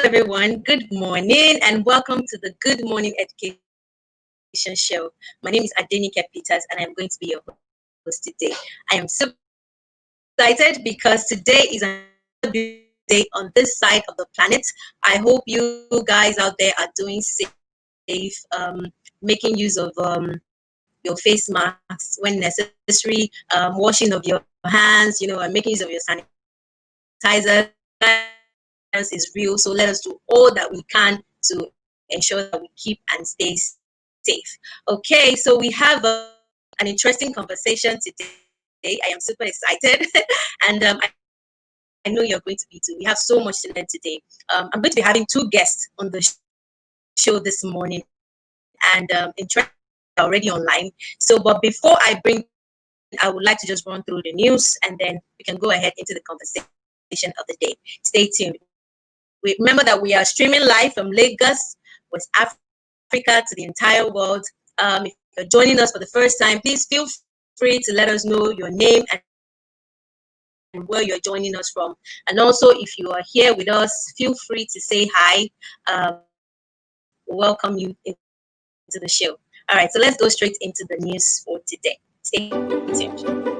everyone. Good morning and welcome to the Good Morning Education Show. My name is Adenike Peters and I'm going to be your host today. I am super excited because today is another beautiful day on this side of the planet. I hope you guys out there are doing safe, making use of your face masks when necessary, washing of your hands, and making use of your sanitizer is real. So let us do all that we can to ensure that we keep and stay safe. Okay, so we have an interesting conversation today. I am super excited, and I know you're going to be too. We have so much to learn today. I'm going to be having two guests on the show this morning, and interesting already online. So, but before I bring, I would like to just run through the news, and then we can go ahead into the conversation of the day. Stay tuned. Remember that we are streaming live from Lagos, West Africa to the entire world. If you're joining us for the first time, please feel free to let us know your name and where you're joining us from. And also, if you are here with us, feel free to say hi. Welcome you into the show. All right, so let's go straight into the news for today. Stay tuned.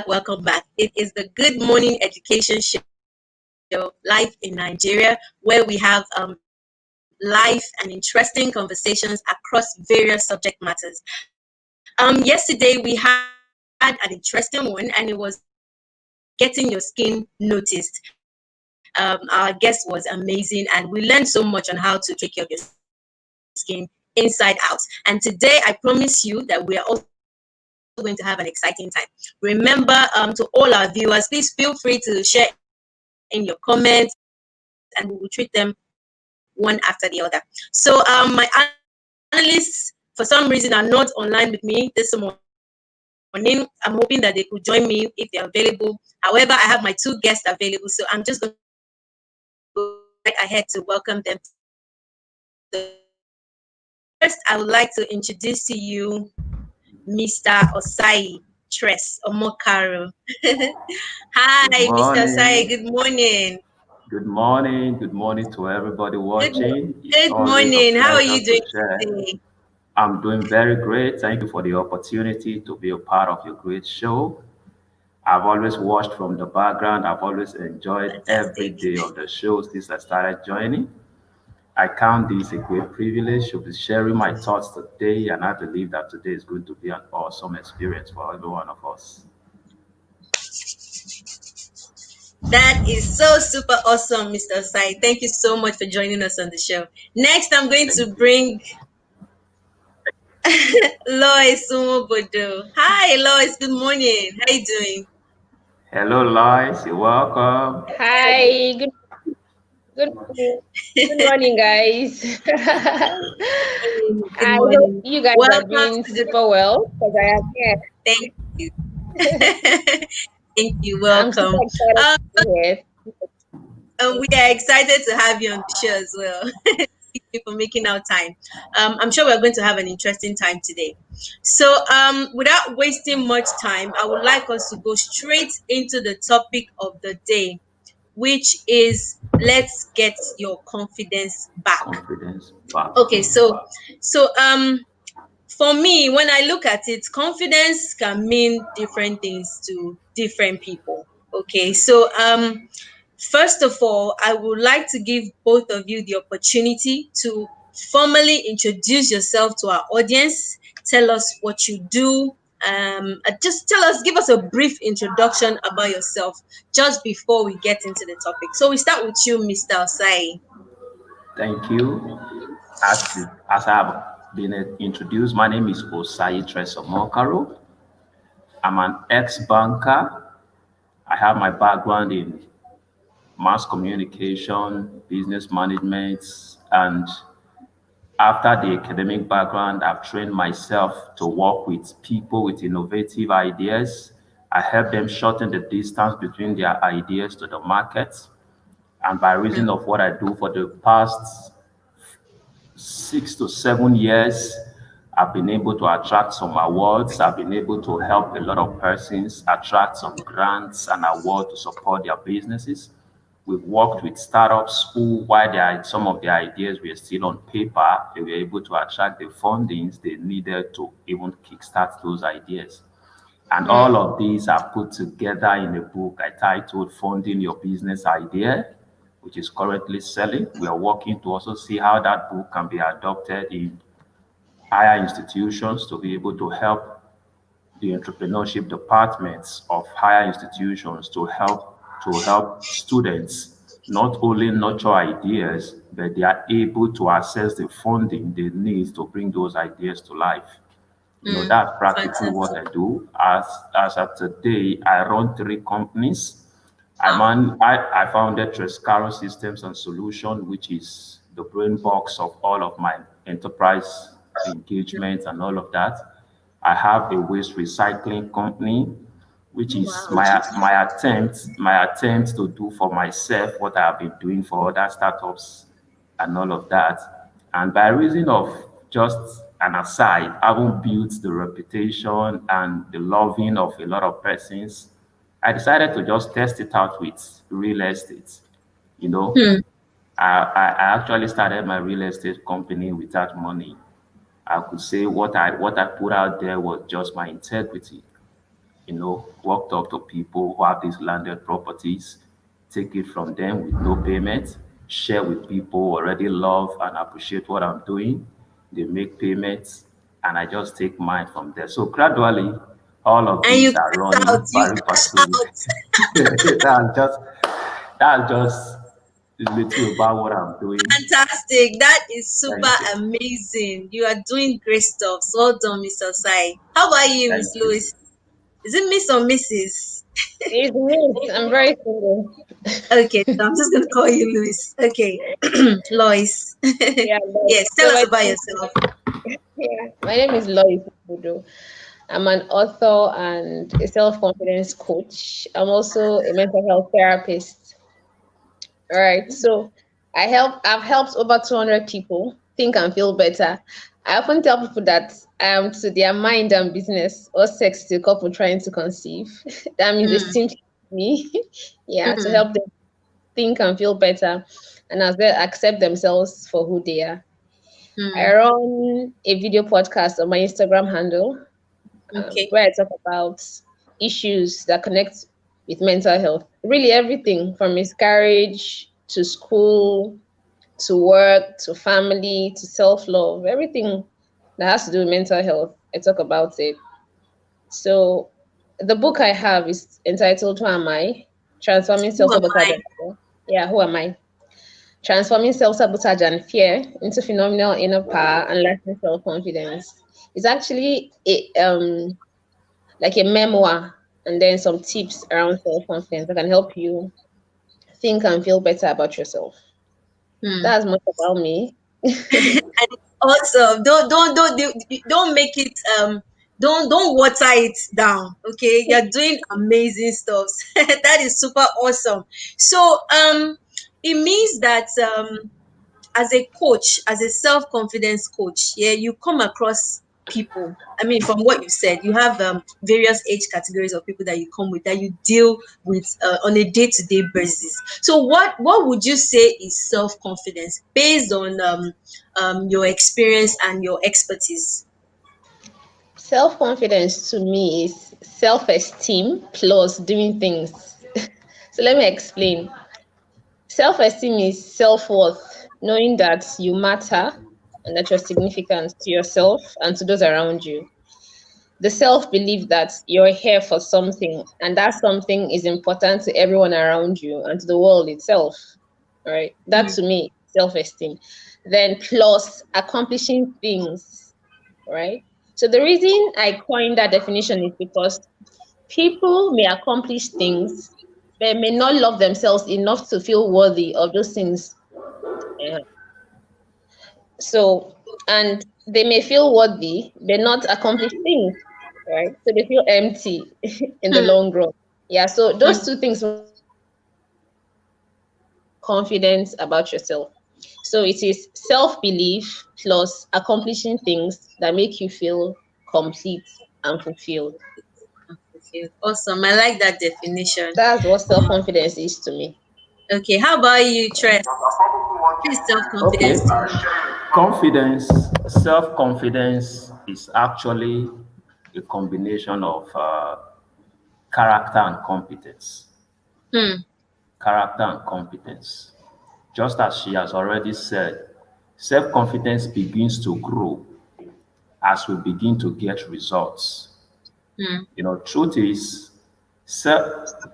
Welcome back. It is the Good Morning Education Show live in Nigeria, where we have live and interesting conversations across various subject matters. Yesterday we had an interesting one, and it was getting your skin noticed. Our guest was amazing, and we learned so much on how to take care of your skin inside out. And today I promise you that we are also going to have an exciting time. Remember, to all our viewers, please feel free to share in your comments, and we will treat them one after the other. So my analysts, for some reason, are not online with me this morning. I'm hoping that they could join me if they're available. However, I have my two guests available, so I'm just going to go right ahead to welcome them. First, I would like to introduce to you Mr. Osai Tres Omokaro. Hi, Mr. Osai. Good morning. Good morning. Good morning to everybody watching. Good morning. How are you doing today? I'm doing very great. Thank you for the opportunity to be a part of your great show. I've always watched from the background. I've always enjoyed every day of the show since I started joining. I count this a great privilege to be sharing my thoughts today, and I believe that today is going to be an awesome experience for every one of us. That is so super awesome, Mr. Sai. Thank you so much for joining us on the show. Next, I'm going Thank to you. bring Lois Sumobodo. Hi, Lois. Good morning. How you doing? Hello, Lois. You're welcome. Hi, good morning. Good morning, guys. Good I hope morning. you guys are Welcome doing to the. super well because I am here. Thank you. Thank you. I'm super Welcome. excited Um, to be here. and we are excited to have you on the show as well. Thank you for making out time. I'm sure we're going to have an interesting time today. So, without wasting much time, I would like us to go straight into the topic of the day, which is let's get your confidence back. Confidence back. Okay, so for me, when I look at it, confidence can mean different things to different people. Okay, so first of all, I would like to give both of you the opportunity to formally introduce yourself to our audience. Tell us what you do. Just give us a brief introduction about yourself just before we get into the topic. So we start with you, Mr. Osai. Thank you. As I have been introduced, my name is Osai Tresomokaro. I'm an ex-banker. I have my background in mass communication, business management, and after the academic background, I've trained myself to work with people with innovative ideas. I help them shorten the distance between their ideas to the market. And by reason of what I do for the past 6 to 7 years, I've been able to attract some awards. I've been able to help a lot of persons attract some grants and awards to support their businesses. We've worked with startups who, while some of their ideas were still on paper, they were able to attract the fundings they needed to even kickstart those ideas. And all of these are put together in a book I titled Funding Your Business Idea, which is currently selling. We are working to also see how that book can be adopted in higher institutions to be able to help the entrepreneurship departments of higher institutions to help students not only nurture ideas, but they are able to access the funding they need to bring those ideas to life. That's practically what Fantastic. I do. As of today, I run three companies. Wow. I founded Trescaro Systems and Solution, which is the brain box of all of my enterprise engagement and all of that. I have a waste recycling company, which is Wow. my attempt to do for myself what I have been doing for other startups and all of that. And by reason of just an aside, having built the reputation and the loving of a lot of persons, I decided to just test it out with real estate. You know, Hmm. I actually started my real estate company without money. I could say what I put out there was just my integrity. Walked up to people who have these landed properties, take it from them with no payment, share with people who already love and appreciate what I'm doing. They make payments, and I just take mine from there. So gradually, all of And you these are cash out. running You pari cash passu. out. That's just a little about what I'm doing. Fantastic. That is super Thank you. amazing. You are doing great stuff. So well done, Mr. Sai. How about you, Miss Thank you. Lewis? Is it Miss or Mrs.? It's me. I'm very single. Okay, so I'm just gonna call you Lewis. Okay. Lois. Yeah, Yes, tell so us about yourself. my name is Lois Budo. I'm an author and a self-confidence coach. I'm also a mental health therapist. All right. So I've helped over 200 people think and feel better. I often tell people that I am to their mind and business or sex to a couple trying to conceive. That means they Mm, seem to me. Yeah, to mm, help them think and feel better and as well accept themselves for who they are. I mm. run a video podcast on my Instagram handle Okay. where I talk about issues that connect with mental health. Really, everything from miscarriage to school to work to family to self love, everything that has to do with mental health, I talk about it. So, the book I have is entitled Who Am I? Transforming Who am self-sabotage I? and fear. Yeah, who am I? Transforming self-sabotage and fear into phenomenal inner power and lasting self-confidence. It's actually like a memoir and then some tips around self-confidence that can help you think and feel better about yourself. Hmm. That's much about me. And also, don't make it don't water it down. Okay, you're doing amazing stuff. That is super awesome. So it means that as a coach, as a self-confidence coach, yeah, you come across people. I mean, from what you said, you have various age categories of people that you come with, that you deal with on a day-to-day basis. So what would you say is self-confidence based on your experience and your expertise? Self-confidence to me is self-esteem plus doing things. So let me explain. Self-esteem is self-worth, knowing that you matter and that you're significant to yourself and to those around you. The self-belief that you're here for something and that something is important to everyone around you and to the world itself. All right. That Mm, to me, self-esteem. Then plus accomplishing things, right? So the reason I coined that definition is because people may accomplish things, but may not love themselves enough to feel worthy of those things. Yeah. So, and they may feel worthy, but not accomplish things, right? So they feel empty in the mm, long run. Yeah. So those mm. two things, confidence about yourself. So it is self-belief plus accomplishing things that make you feel complete and fulfilled. Okay, awesome. I like that definition. That's what self-confidence is to me. Okay, how about you, Tress? What is Okay. self-confidence to you? Confidence, self-confidence is actually a combination of character and competence. Hmm. Character and competence. Just as she has already said, self-confidence begins to grow as we begin to get results. Hmm. Truth is,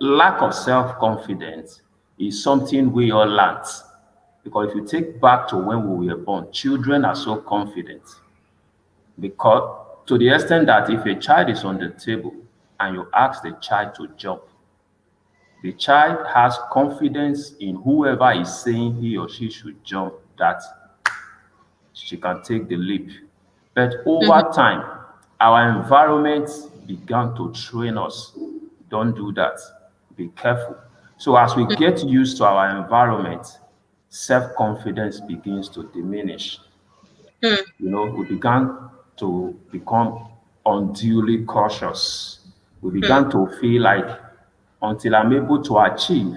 lack of self-confidence is something we all learned. Because if you take back to when we were born, children are so confident. Because to the extent that if a child is on the table and you ask the child to jump, the child has confidence in whoever is saying he or she should jump, that she can take the leap. But Mhm. over time, our environment began to train us. Don't do that. Be careful. So as we get used to our environment, self-confidence begins to diminish. Hmm. We began to become unduly cautious. We Hmm. began to feel like until I'm able to achieve,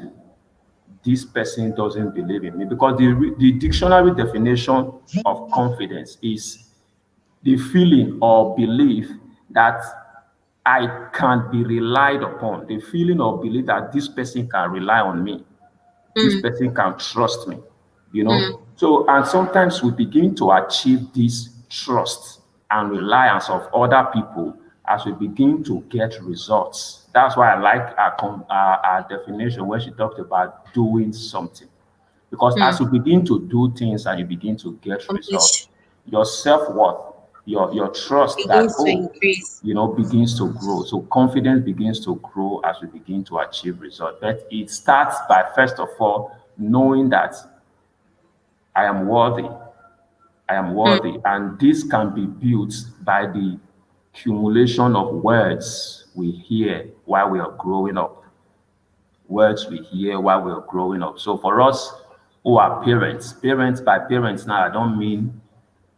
this person doesn't believe in me. Because the dictionary definition of confidence is the feeling or belief that I can be relied upon, the feeling or belief that this person can rely on me, this Hmm. person can trust me, Hmm. So, and sometimes we begin to achieve this trust and reliance of other people as we begin to get results. That's why I like our definition when she talked about doing something. Because Hmm. as you begin to do things and you begin to get Accomplish results, your self-worth, your trust that, begins to increase. begins to grow. So confidence begins to grow as we begin to achieve results. But it starts by, first of all, knowing that I am worthy. I am Hmm. worthy. And this can be built by the accumulation of words we hear while we are growing up. Words we hear while we're growing up. So for us who are parents by parents now, I don't mean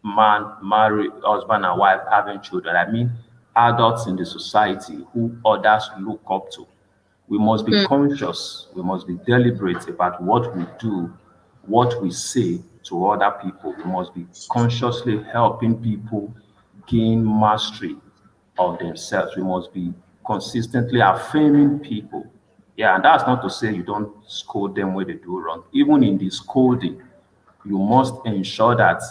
man, married, husband and wife having children. I mean adults in the society who others look up to. We must be Hmm. conscious, we must be deliberate about what we do, what we say to other people. We must be consciously helping people gain mastery of themselves. We must be consistently affirming people. Yeah, and that's not to say you don't scold them when they do wrong. Even in the scolding, you must ensure that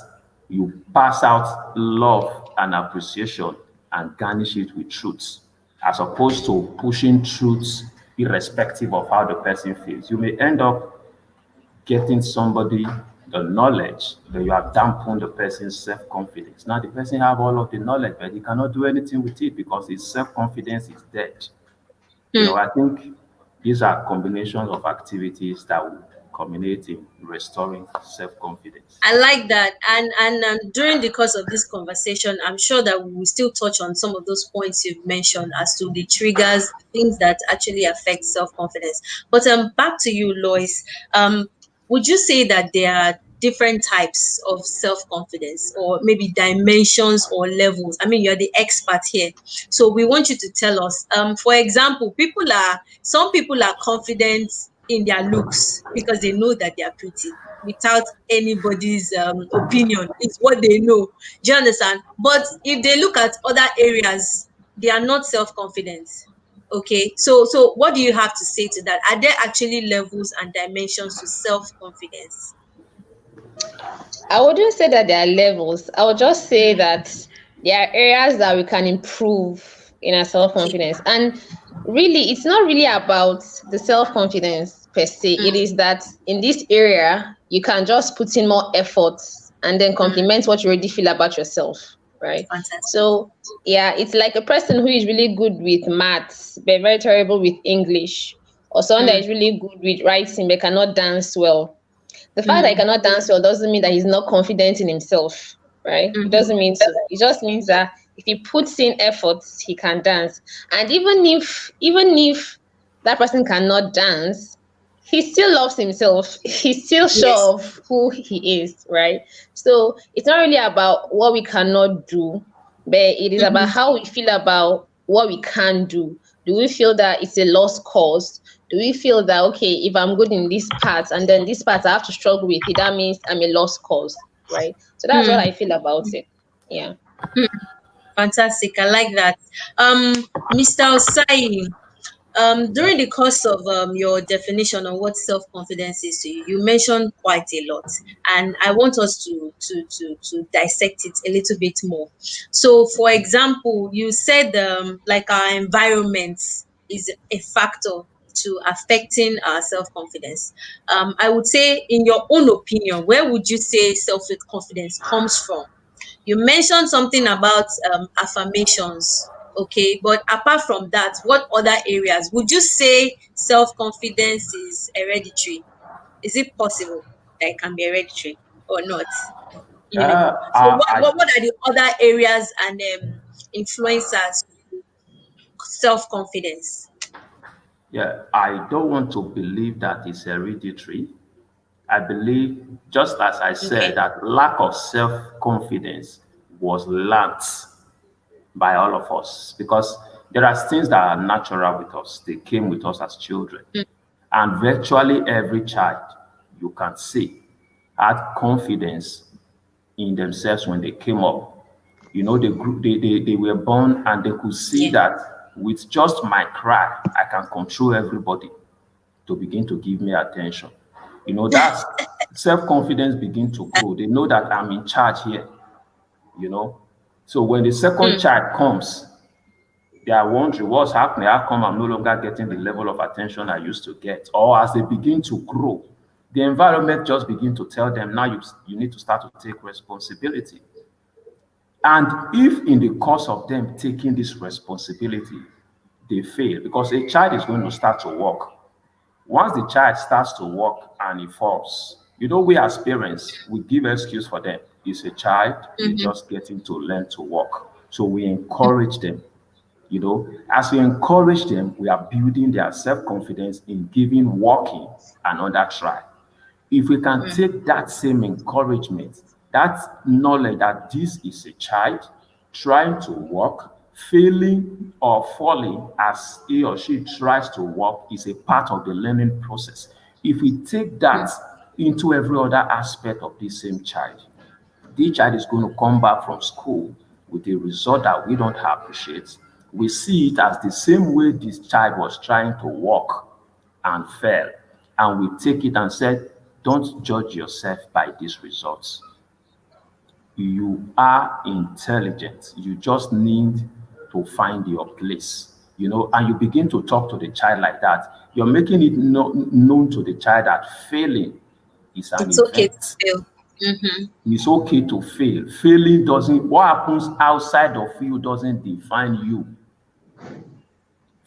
you pass out love and appreciation and garnish it with truth, as opposed to pushing truths irrespective of how the person feels. You may end up getting somebody the knowledge that you have dampened the person's self-confidence. Now the person have all of the knowledge, but he cannot do anything with it because his self-confidence is dead. I think these are combinations of activities that will culminate in restoring self-confidence. I like that. And during the course of this conversation, I'm sure that we will still touch on some of those points you've mentioned as to the triggers, things that actually affect self-confidence. But back to you, Lois. Would you say that there are different types of self-confidence, or maybe dimensions or levels? I mean, you're the expert here. So we want you to tell us. For example, some people are confident in their looks because they know that they are pretty without anybody's opinion. It's what they know. Do you understand? But if they look at other areas, they are not self-confident. Okay, so what do you have to say to that? Are there actually levels and dimensions to self-confidence? I wouldn't say that there are levels. I would just say that there are areas that we can improve in our Okay. self-confidence. And really, it's not really about the self-confidence per se. It Mm, is that in this area, you can just put in more effort and then mm, complement what you already feel about yourself, right? fantastic. So, yeah, it's like a person who is really good with maths, but very terrible with English, or someone that Mm, is really good with writing, but cannot dance well. The fact that he mm, cannot dance well doesn't mean that he's not confident in himself, right? It mhm. doesn't mean so. It just means that if he puts in efforts, he can dance. And even if that person cannot dance, he still loves himself. He's still Yes. sure of who he is, right? So it's not really about what we cannot do, but it is about Mhm. how we feel about what we can do. Do we feel that it's a lost cause? Do we feel that, okay, if I'm good in this part and then this part I have to struggle with it, that means I'm a lost cause, right? So that's what Mm, I feel about it. Yeah. mm. Fantastic. I like that. Mr. Osai, during the course of your definition of what self-confidence is to you, you mentioned quite a lot, and I want us to dissect it a little bit more. So, for example, you said like our environment is a factor to affecting our self-confidence. I would say, in your own opinion, where would you say self-confidence comes from? You mentioned something about affirmations, okay, but apart from that, what other areas would you say self-confidence is hereditary? Is it possible that it can be hereditary or not? So what are the other areas and influencers to self-confidence? Yeah, I don't want to believe that it's hereditary. I believe, just as I said, Okay. that lack of self-confidence was learnt by all of us because there are things that are natural with us. They came with us as children. Mm, And virtually every child you can see had confidence in themselves when they came up. They were born and they could see yeah. that with just my cry, I can control everybody to begin to give me attention. That's self-confidence begin to grow. They know that I'm in charge here, you know. So when the second Mm, child comes, they are wondering what's happening. How come I'm no longer getting the level of attention I used to get? Or as they begin to grow, the environment just begin to tell them now you need to start to take responsibility. And if in the course of them taking this responsibility, they fail, because a child is going to start to walk. Once the child starts to walk and he falls, we as parents, we give excuse for them. It's a child, they're mhm, just getting to learn to walk. So we encourage them. As we encourage them, we are building their self-confidence in giving walking another try. If we can mm, take that same encouragement, that knowledge that this is a child trying to walk, failing or falling as he or she tries to walk is a part of the learning process. If we take that into every other aspect of this same child, the child is going to come back from school with a result that we don't appreciate. We see it as the same way this child was trying to walk and fell. And we take it and said, don't judge yourself by these results. You are intelligent. You just need to find your place. and you begin to talk to the child like that, you're making it known to the child that failing is an It's okay to event. fail. Mm-hmm. It's okay to fail. Failing doesn't, what happens outside of you doesn't define you.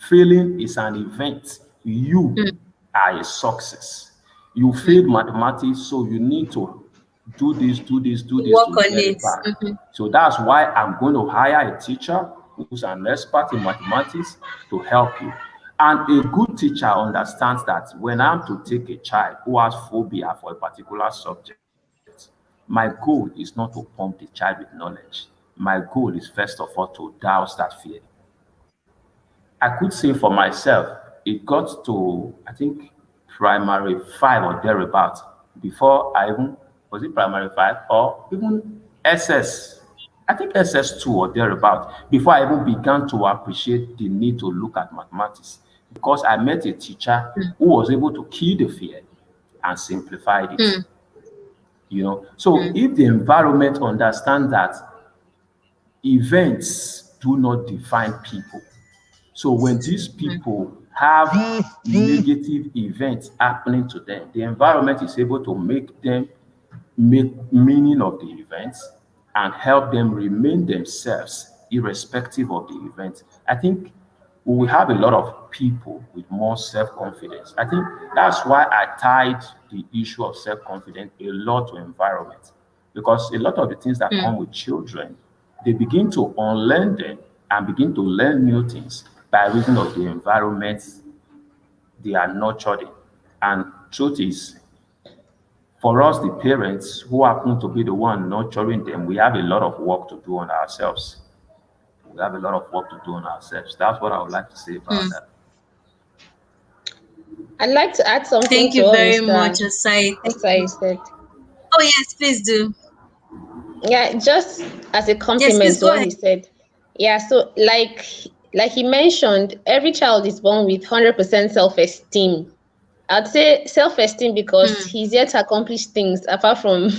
Failing is an event. You are a success. You failed mathematics, so you need to do this, do this, do this Work to on get it. it back. Mm-hmm. So that's why I'm going to hire a teacher who's an expert in mathematics to help you. And a good teacher understands that when I'm to take a child who has phobia for a particular subject, my goal is not to pump the child with knowledge. My goal is first of all to douse that fear. I could say for myself, it got to, I think, primary five or thereabout before I even, was it primary five or even SS? I think SS2 or thereabout, before I even began to appreciate the need to look at mathematics because I met a teacher who was able to kill the fear and simplified it. So if the environment understands that events do not define people, so when these people have negative events happening to them, the environment is able to make them make meaning of the events and help them remain themselves irrespective of the event. I think we will have a lot of people with more self-confidence. I think that's why I tied the issue of self-confidence a lot to environment because a lot of the things that come with children, they begin to unlearn them and begin to learn new things by reason of the environment they are nurtured in. And truth is, for us, the parents who happen to be the one nurturing them, we have a lot of work to do on ourselves. We have a lot of work to do on ourselves. That's what I would like to say about that. I'd like to add something Thank to you what very Mr. much, Osai. Thank Osai you. said. Oh, yes, please do. Yeah, just as a Yes, compliment please to go what ahead. he said. Yeah, so like he mentioned, every child is born with 100% self-esteem. I'd say self-esteem because he's yet to accomplish things apart from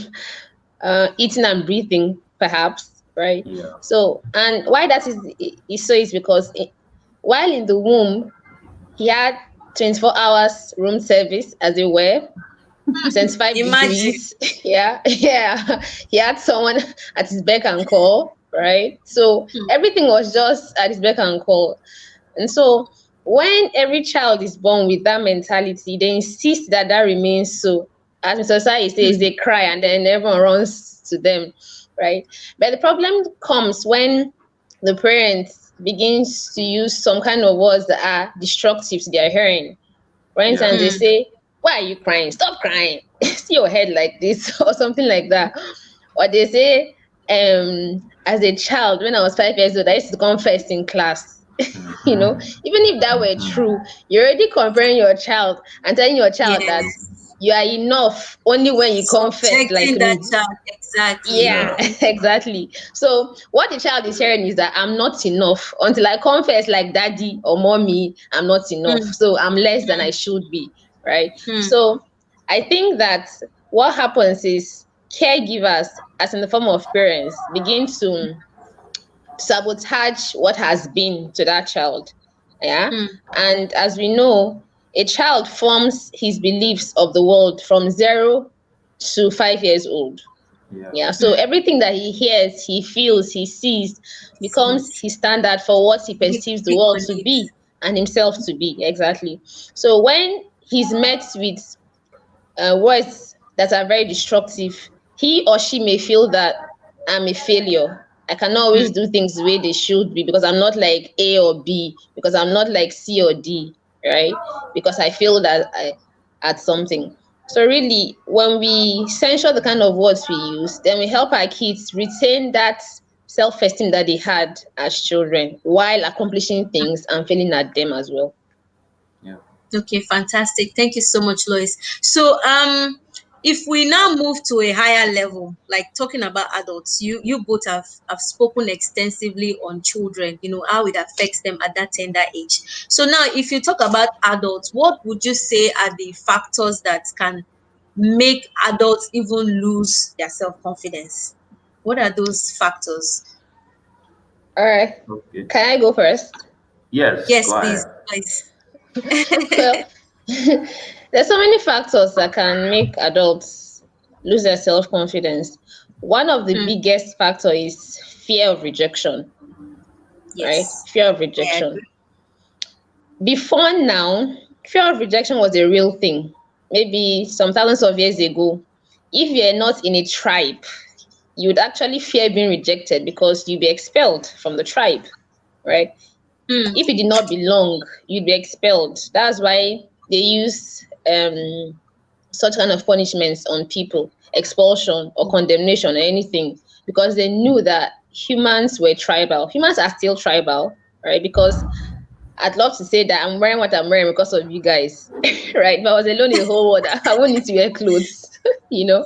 eating and breathing, perhaps, right? Yeah. So, and why that is so is because while in the womb, he had 24 hours room service, as it were, 75 Imagine. degrees. Yeah, yeah. He had someone at his beck and call, right? So everything was just at his beck and call. And so when every child is born with that mentality, they insist that that remains so. As Mr. Sai says, they cry and then everyone runs to them, right? But the problem comes when the parents begins to use some kind of words that are destructive to their hearing. For Yeah. instance, they say, "Why are you crying? Stop crying. See your head like this," or something like that. Or they say, as a child, when I was 5 years old, I used to come first in class. Even if that were true, you're already comparing your child and telling your child that Yes. you are enough only when you come first, like Subjecting that me. child. Exactly. Yeah, Yeah. exactly. So what the child is hearing is that I'm not enough until I confess like daddy or mommy, I'm not enough. So I'm less than I should be, right? So I think that what happens is caregivers, as in the form of parents, begin to sabotage what has been to that child. Yeah. And as we know, a child forms his beliefs of the world from 0 to 5 years old. Yeah. Yeah, so everything that he hears, he feels, he sees becomes his standard for what he You perceives the speak world on to it. be and himself to be. Exactly. So when he's met with words that are very destructive, he or she may feel that I'm a failure. I cannot always do things the way they should be because I'm not like A or B, because I'm not like C or D, right? Because I feel that I at something. So really, when we censure the kind of words we use, then we help our kids retain that self-esteem that they had as children while accomplishing things and failing at them as well. Yeah. Okay, fantastic. Thank you so much, Lois. So, if we now move to a higher level, like talking about adults, you both have spoken extensively on children, how it affects them at that tender age. So now, if you talk about adults, what would you say are the factors that can make adults even lose their self-confidence? What are those factors? All right. Okay. Can I go first? Yes, Yes, go please, ahead. please. Well, there's so many factors that can make adults lose their self-confidence. One of the Hmm. biggest factor is fear of rejection, right? Yes, Fear of I rejection. agree. Before now, fear of rejection was a real thing. Maybe some thousands of years ago, if you're not in a tribe, you would actually fear being rejected because you'd be expelled from the tribe, right? Hmm. If you did not belong, you'd be expelled. That's why they use such kind of punishments on people, expulsion or condemnation or anything, because they knew that humans were tribal. Humans are still tribal, right? Because I'd love to say that I'm wearing what I'm wearing because of you guys, right? If I was alone in the whole world, I wouldn't need to wear clothes, you know.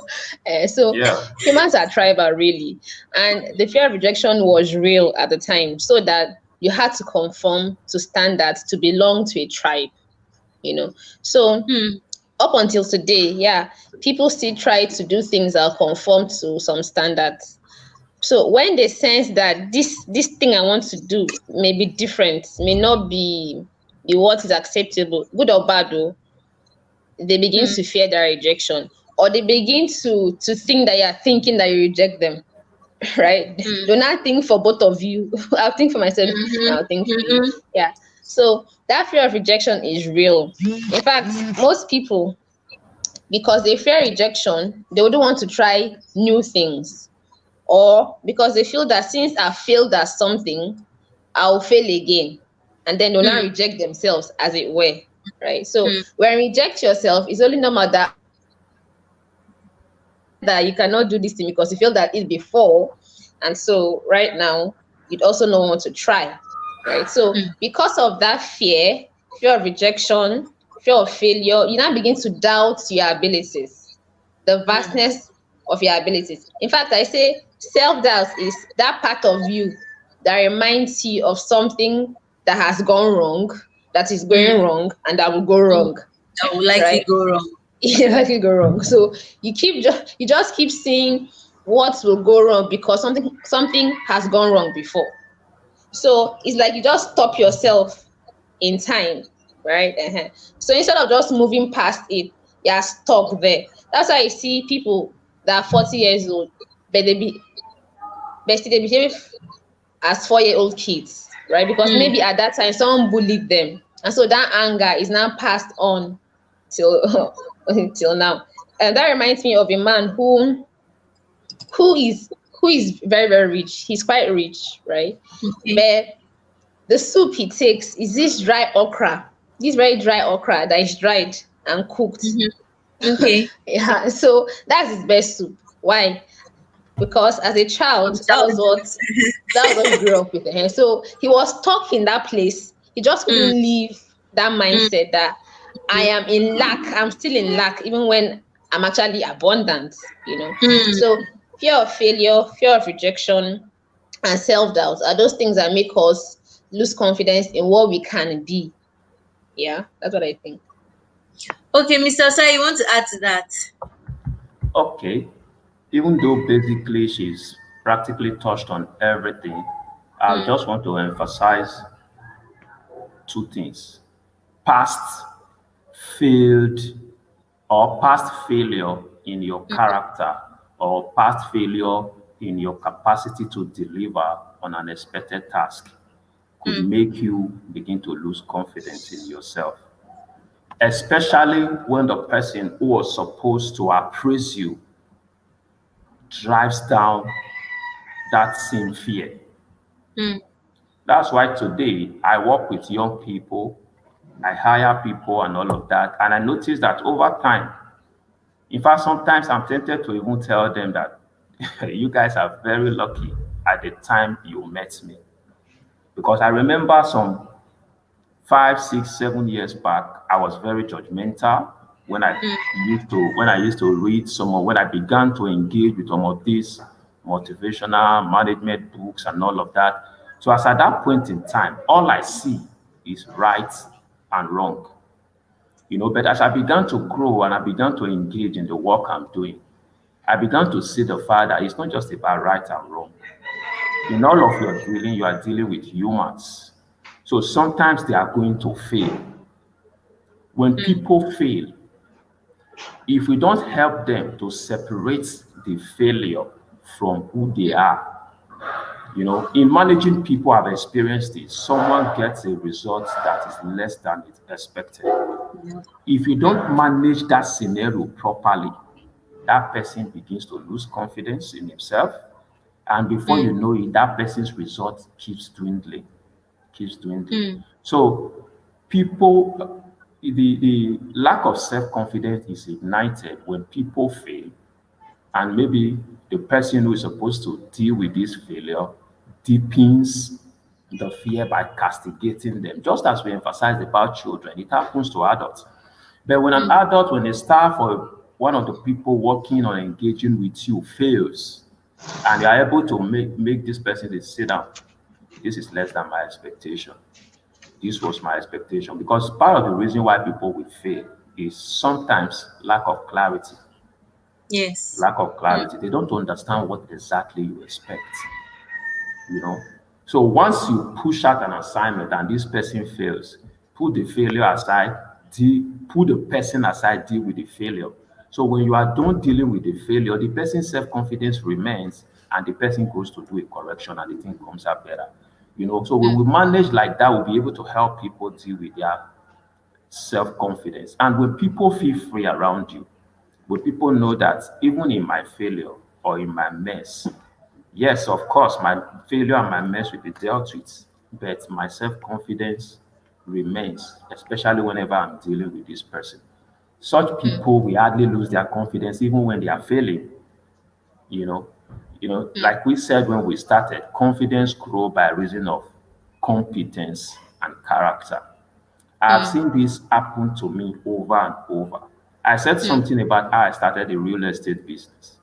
So Yeah. humans are tribal, really, and the fear of rejection was real at the time, so that you had to conform to standards to belong to a tribe, you know. So Hmm. up until today, yeah, people still try to do things that conform to some standards. So when they sense that this thing I want to do may be different, may not be what is acceptable, good or bad though, they begin Hmm. to fear their rejection. Or they begin to think that you're thinking that you reject them, right? Hmm. Do not think for both of you. I'll think for myself and Mm-hmm. I'll think for you. Mm-hmm. Yeah. So that fear of rejection is real. In fact, most people, because they fear rejection, they wouldn't want to try new things, or because they feel that since I failed at something, I'll fail again. And then they'll not Hmm. reject themselves, as it were. Right. So Hmm. when you reject yourself, it's only normal that you cannot do this thing because you feel that it before. And so right now, you'd also not want to try. Right. So Hmm. because of that fear of rejection, fear of failure, you now begin to doubt your abilities, the Hmm. vastness of your abilities. In fact, I say self-doubt is that part of you that reminds you of something that has gone wrong, that is going Hmm. wrong, and that will go Hmm. wrong, That will likely right? go wrong. You likely go wrong. So you just keep seeing what will go wrong because something has gone wrong before. So it's like you just stop yourself in time, right? So instead of just moving past it, you're stuck there. That's why you see people that are 40 years old, but still they behave as 4-year-old kids, right? Because Hmm. maybe at that time someone bullied them, and so that anger is now passed on till till now. And that reminds me of a man who is who is very very rich. He's quite rich, right? Okay. But the soup he takes is this dry okra, this very dry okra that is dried and cooked. Mm-hmm. Okay. Yeah, so that's his best soup. Why? Because as a child, From childhood. that was what he grew up with. So he was stuck in that place. He just couldn't Hmm. leave that Hmm. mindset that I am in lack. I'm still in lack, even when I'm actually abundant. Hmm. So fear of failure, fear of rejection, and self-doubt are those things that make us lose confidence in what we can be. Yeah, that's what I think. Okay, Mr. Sai, you want to add to that? Okay. Even though basically she's practically touched on everything, I Hmm. just want to emphasize two things. Past failed or past failure in your character or past failure in your capacity to deliver on an expected task could Hmm. make you begin to lose confidence in yourself, especially when the person who was supposed to appraise you drives down that same fear. Hmm. That's why today I work with young people, I hire people and all of that. And I notice that over time, in fact, sometimes I'm tempted to even tell them that you guys are very lucky at the time you met me. Because I remember some 5, 6, 7 years back, I was very judgmental Hmm. when I used to read some of when I began to engage with some of these motivational management books and all of that. So as at that point in time, all I see is right and wrong. But as I began to grow and I began to engage in the work I'm doing, I began to see the fact that it's not just about right and wrong. In all of your dealing, you are dealing with humans. So sometimes they are going to fail. When people fail, if we don't help them to separate the failure from who they are, in managing people, I've experienced it. Someone gets a result that is less than it expected. If you don't manage that scenario properly, that person begins to lose confidence in himself. And before you know it, that person's result keeps dwindling, keeps dwindling. So people, the lack of self-confidence is ignited when people fail, and maybe the person who is supposed to deal with this failure deepens the fear by castigating them. Just as we emphasized about children, it happens to adults. But when an adult, when a staff or one of the people working or engaging with you fails, and you are able to make this person to sit down, this is less than my expectation. This was my expectation. Because part of the reason why people will fail is sometimes lack of clarity. Yes. Lack of clarity. They don't understand what exactly you expect. So once you push out an assignment and this person fails, put the failure aside, put the person aside, deal with the failure. So when you are done dealing with the failure, the person's self-confidence remains and the person goes to do a correction and the thing comes out better. So when we manage like that, we'll be able to help people deal with their self-confidence. And when people feel free around you, when people know that even in my failure or in my mess, yes, of course, my failure and my mess will be dealt with, but my self-confidence remains, especially whenever I'm dealing with this person. Such people will hardly lose their confidence even when they are failing. You know, like we said when we started, confidence grow by reason of competence and character. I've seen this happen to me over and over. I said something about how I started a real estate business.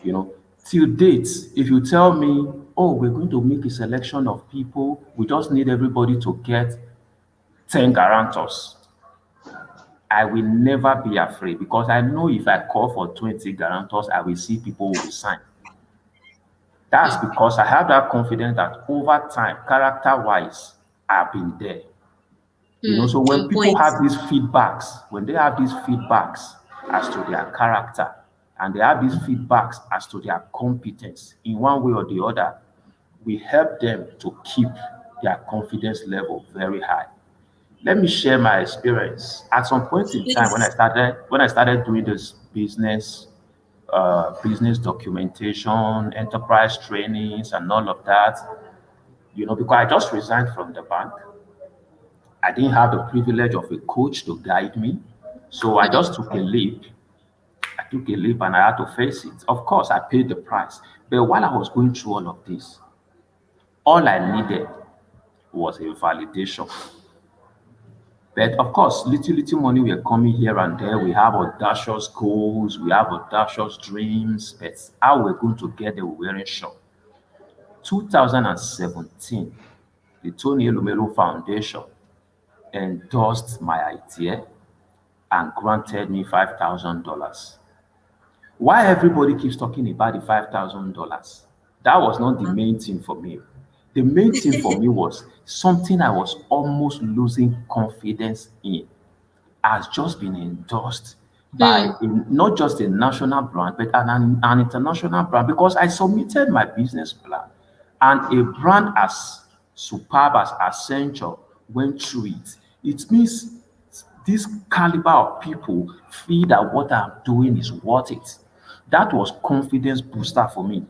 You know, till date, if you tell me, oh, we're going to make a selection of people, we just need everybody to get 10 guarantors, I will never be afraid because I know if I call for 20 guarantors, I will see people who will sign. That's because I have that confidence that over time, character-wise, I've been there. So when On people point. have these feedbacks, when they have these feedbacks as to their character and they have these feedbacks as to their competence in one way or the other, we help them to keep their confidence level very high. Let me share my experience. At some point in time, Please. when I started doing this business documentation, enterprise trainings, and all of that, because I just resigned from the bank. I didn't have the privilege of a coach to guide me. So I just took a leap. I took a leap and I had to face it. Of course, I paid the price. But while I was going through all of this, all I needed was a validation. But of course, little money were coming here and there. We have audacious goals, we have audacious dreams, but how we're going to get there, we weren't sure. 2017, the Tony Elumelu Foundation endorsed my idea and granted me $5,000. Why everybody keeps talking about the $5,000? That was not the main thing for me. The main thing for me was something I was almost losing confidence in has just been endorsed by not just a national brand, but an international brand because I submitted my business plan and a brand as superb as Accenture went through it. It means this caliber of people feel that what I'm doing is worth it. That was confidence booster for me.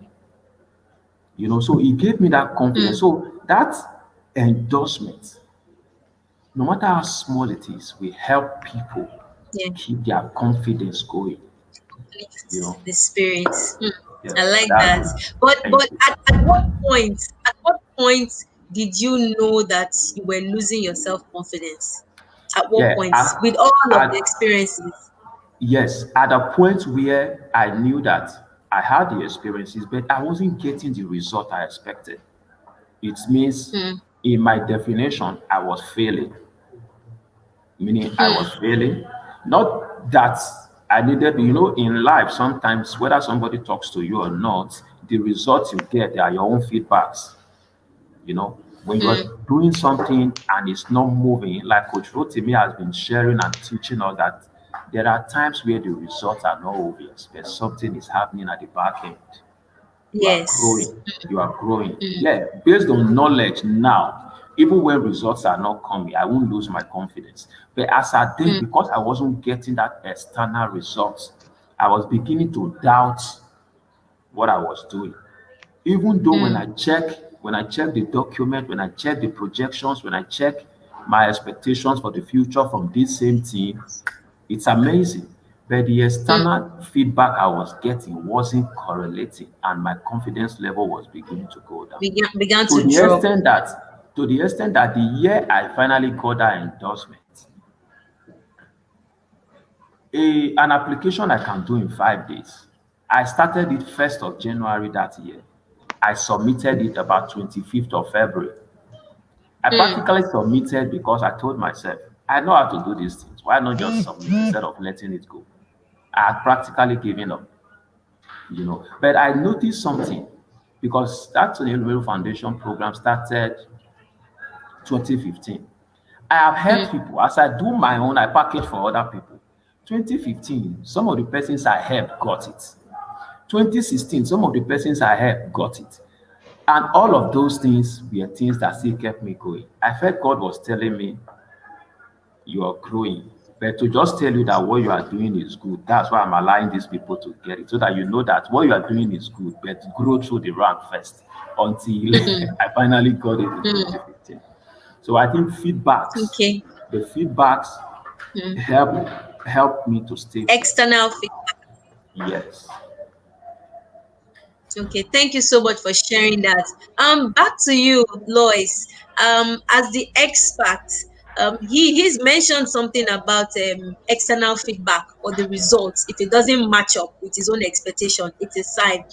So it gave me that confidence. So that endorsement, no matter how small it is, will help people Yeah. keep their confidence going. You know, The spirit. yeah, I like that. that's But thank you. at what point did you know that you were losing your self-confidence? At what Yeah, point? With all of the at experiences. yes, at a point where I knew that I had the experiences, but I wasn't getting the result I expected. It means, in my definition, I was failing. Meaning I was failing. Not that I needed, in life, sometimes whether somebody talks to you or not, the results you get are your own feedbacks. You know, When you are doing something and it's not moving, like Coach Rotimi has been sharing and teaching us that there are times where the results are not obvious, but something is happening at the back end. You are Yes. growing. You are growing. Yeah, based on knowledge now, even when results are not coming, I won't lose my confidence. But as I did, because I wasn't getting that external results, I was beginning to doubt what I was doing. Even though when I check the document, when I check the projections, when I check my expectations for the future from this same team, it's amazing. But the external feedback I was getting wasn't correlating, and my confidence level was beginning to go down. Began To to the drop. extent that the year I finally got that endorsement, an application I can do in 5 days. I started it 1st of January that year. I submitted it about 25th of February. I practically submitted because I told myself, I know how to do these things. Why not just submit instead of letting it go? I had practically given up. But I noticed something because that Tony Foundation program started 2015. I have helped people. As I do my own, I package for other people. 2015, some of the persons I helped got it. 2016, some of the persons I helped got it. And all of those things were things that still kept me going. I felt God was telling me, you are growing. But to just tell you that what you are doing is good, that's why I'm allowing these people to get it, so that you know that what you are doing is good, but grow through the rank first until I finally got it in 2015. So I think Okay. the feedbacks help me to stay focused. External feedback. Yes. Okay, thank you so much for sharing that. Back to you, Lois. As the expert, he's mentioned something about external feedback or the results. If it doesn't match up with his own expectation, it's a sign.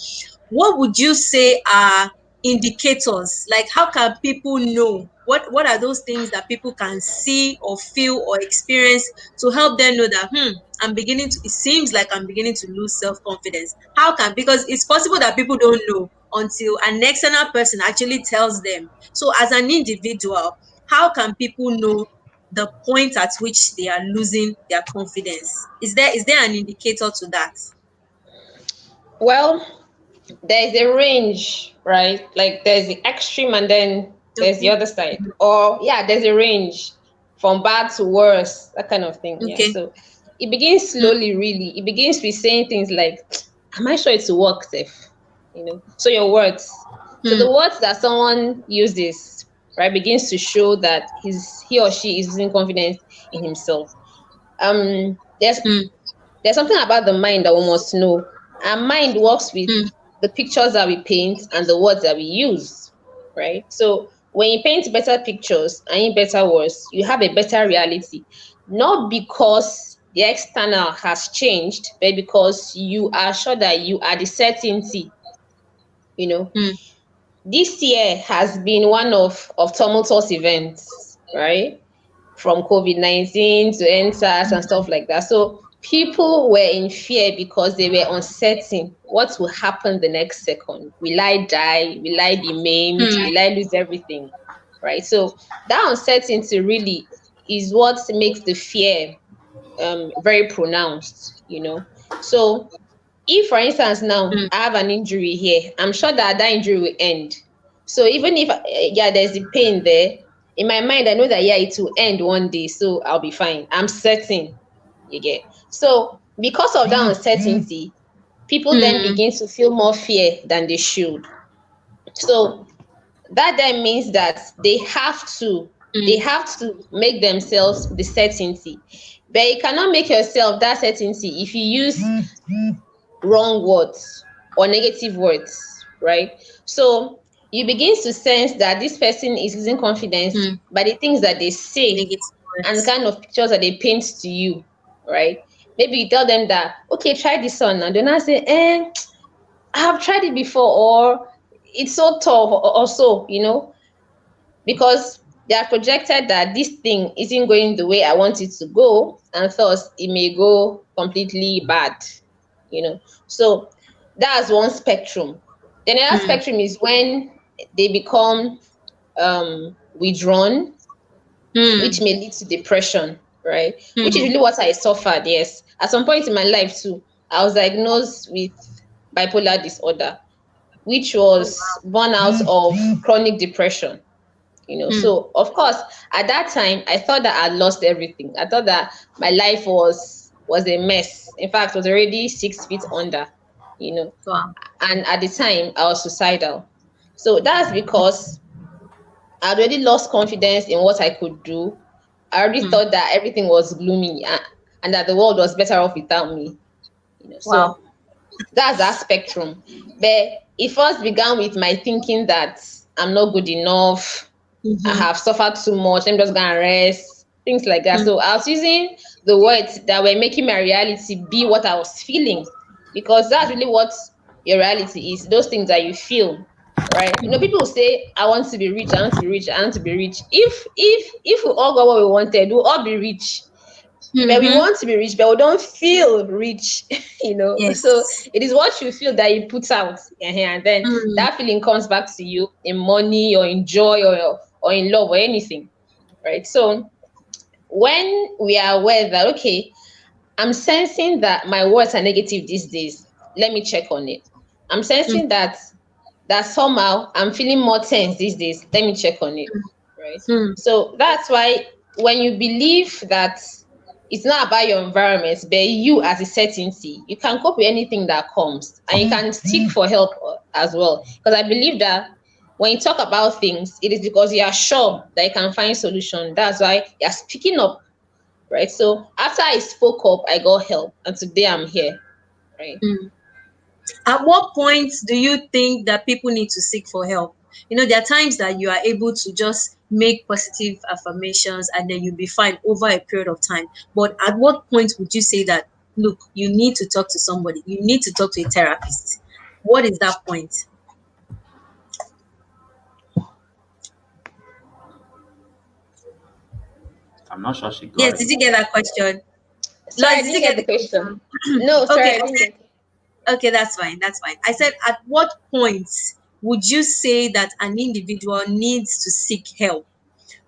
What would you say are indicators? Like, how can people know? What are those things that people can see or feel or experience to help them know that it seems like I'm beginning to lose self-confidence? How can, because it's possible that people don't know until an external person actually tells them. So as an individual, how can people know the point at which they are losing their confidence? Is there an indicator to that? Well, there's a range, right? Like there's the extreme and then there's the Okay. other side. Or yeah, there's a range from bad to worse, that kind of thing. Yeah. Okay. So it begins slowly, really. It begins with saying things like, am I sure it's work, Steph? So your words. So the words that someone uses, right, begins to show that he or she is losing confidence in himself. There's something about the mind that we must know. Our mind works with the pictures that we paint and the words that we use, right? So when you paint better pictures and in better words, you have a better reality. Not because the external has changed, but because you are sure that you are the certainty. You know, this year has been one of tumultuous events, right? From COVID-19 to NSAS and stuff like that. So people were in fear because they were uncertain what will happen the next second. Will I die? Will I be maimed? Will I lose everything? Right. So that uncertainty really is what makes the fear very pronounced. So if, for instance, now I have an injury here, I'm sure that injury will end. So even if, yeah, there's the pain there, in my mind, I know that, yeah, it will end one day, so I'll be fine. I'm certain, you get. So because of that uncertainty, people then begin to feel more fear than they should. So that then means that they have to make themselves the certainty. But you cannot make yourself that certainty if you use wrong words or negative words, right? So you begin to sense that this person is losing confidence by the things that they say Negative and the words. kind of pictures that they paint to you, right? Maybe you tell them that, okay, try this on, and then I say, I have tried it before, or it's so tough, or so, because they have projected that this thing isn't going the way I want it to go, and thus it may go completely bad. So that's one spectrum. Then another spectrum is when they become withdrawn, which Mm. may lead to depression, right? Which is Mm. really what I suffered. Yes, at some point in my life too, I was diagnosed with bipolar disorder, which Oh was wow. born out of chronic depression. Mm. So of course, at that time, I thought that I'd lost everything. I thought that my life was a mess. In fact, was already 6 feet under. You know, Wow. and at the time, I was suicidal. So that's because I already lost confidence in what I could do. I already Mm. thought that everything was gloomy, and that the world was better off without me. Wow. So that's that spectrum. But it first began with my thinking that I'm not good enough. I Mm-hmm. have suffered too much. Let me just go and rest. Things like that. Mm. So I was using the words that were making my reality be what I was feeling, because that's really what your reality is. Those things that you feel, right? People will say, "I want to be rich. I want to be rich. I want to be rich." If we all got what we wanted, we'll all be rich. But we Mm-hmm. want to be rich, but we don't feel rich. So Yes. it is what you feel that you put out, and then Mm. that feeling comes back to you in money or in joy or in love or anything, right? So when we are aware that, okay, I'm sensing that my words are negative these days, let me check on it. I'm Mm. sensing that somehow I'm feeling more tense these days, let me check on it, right? Mm. So that's why when you believe that it's not about your environment, but you as a certainty, you can cope with anything that comes, and you can seek for help as well. Because I believe that when you talk about things, it is because you are sure that you can find solution. That's why you're speaking up, right? So after I spoke up, I got help, and today I'm here, right? Mm. At what point do you think that people need to seek for help? There are times that you are able to just make positive affirmations and then you'll be fine over a period of time. But at what point would you say that, look, you need to talk to somebody, you need to talk to a therapist? What is that point? I'm not sure she got Yes, it. did you get that question? Sorry, I Lois, did didn't you get get the the question. question? No, sorry, Okay, I I didn't said, get it. okay, that's fine. That's fine. I said, at what point would you say that an individual needs to seek help?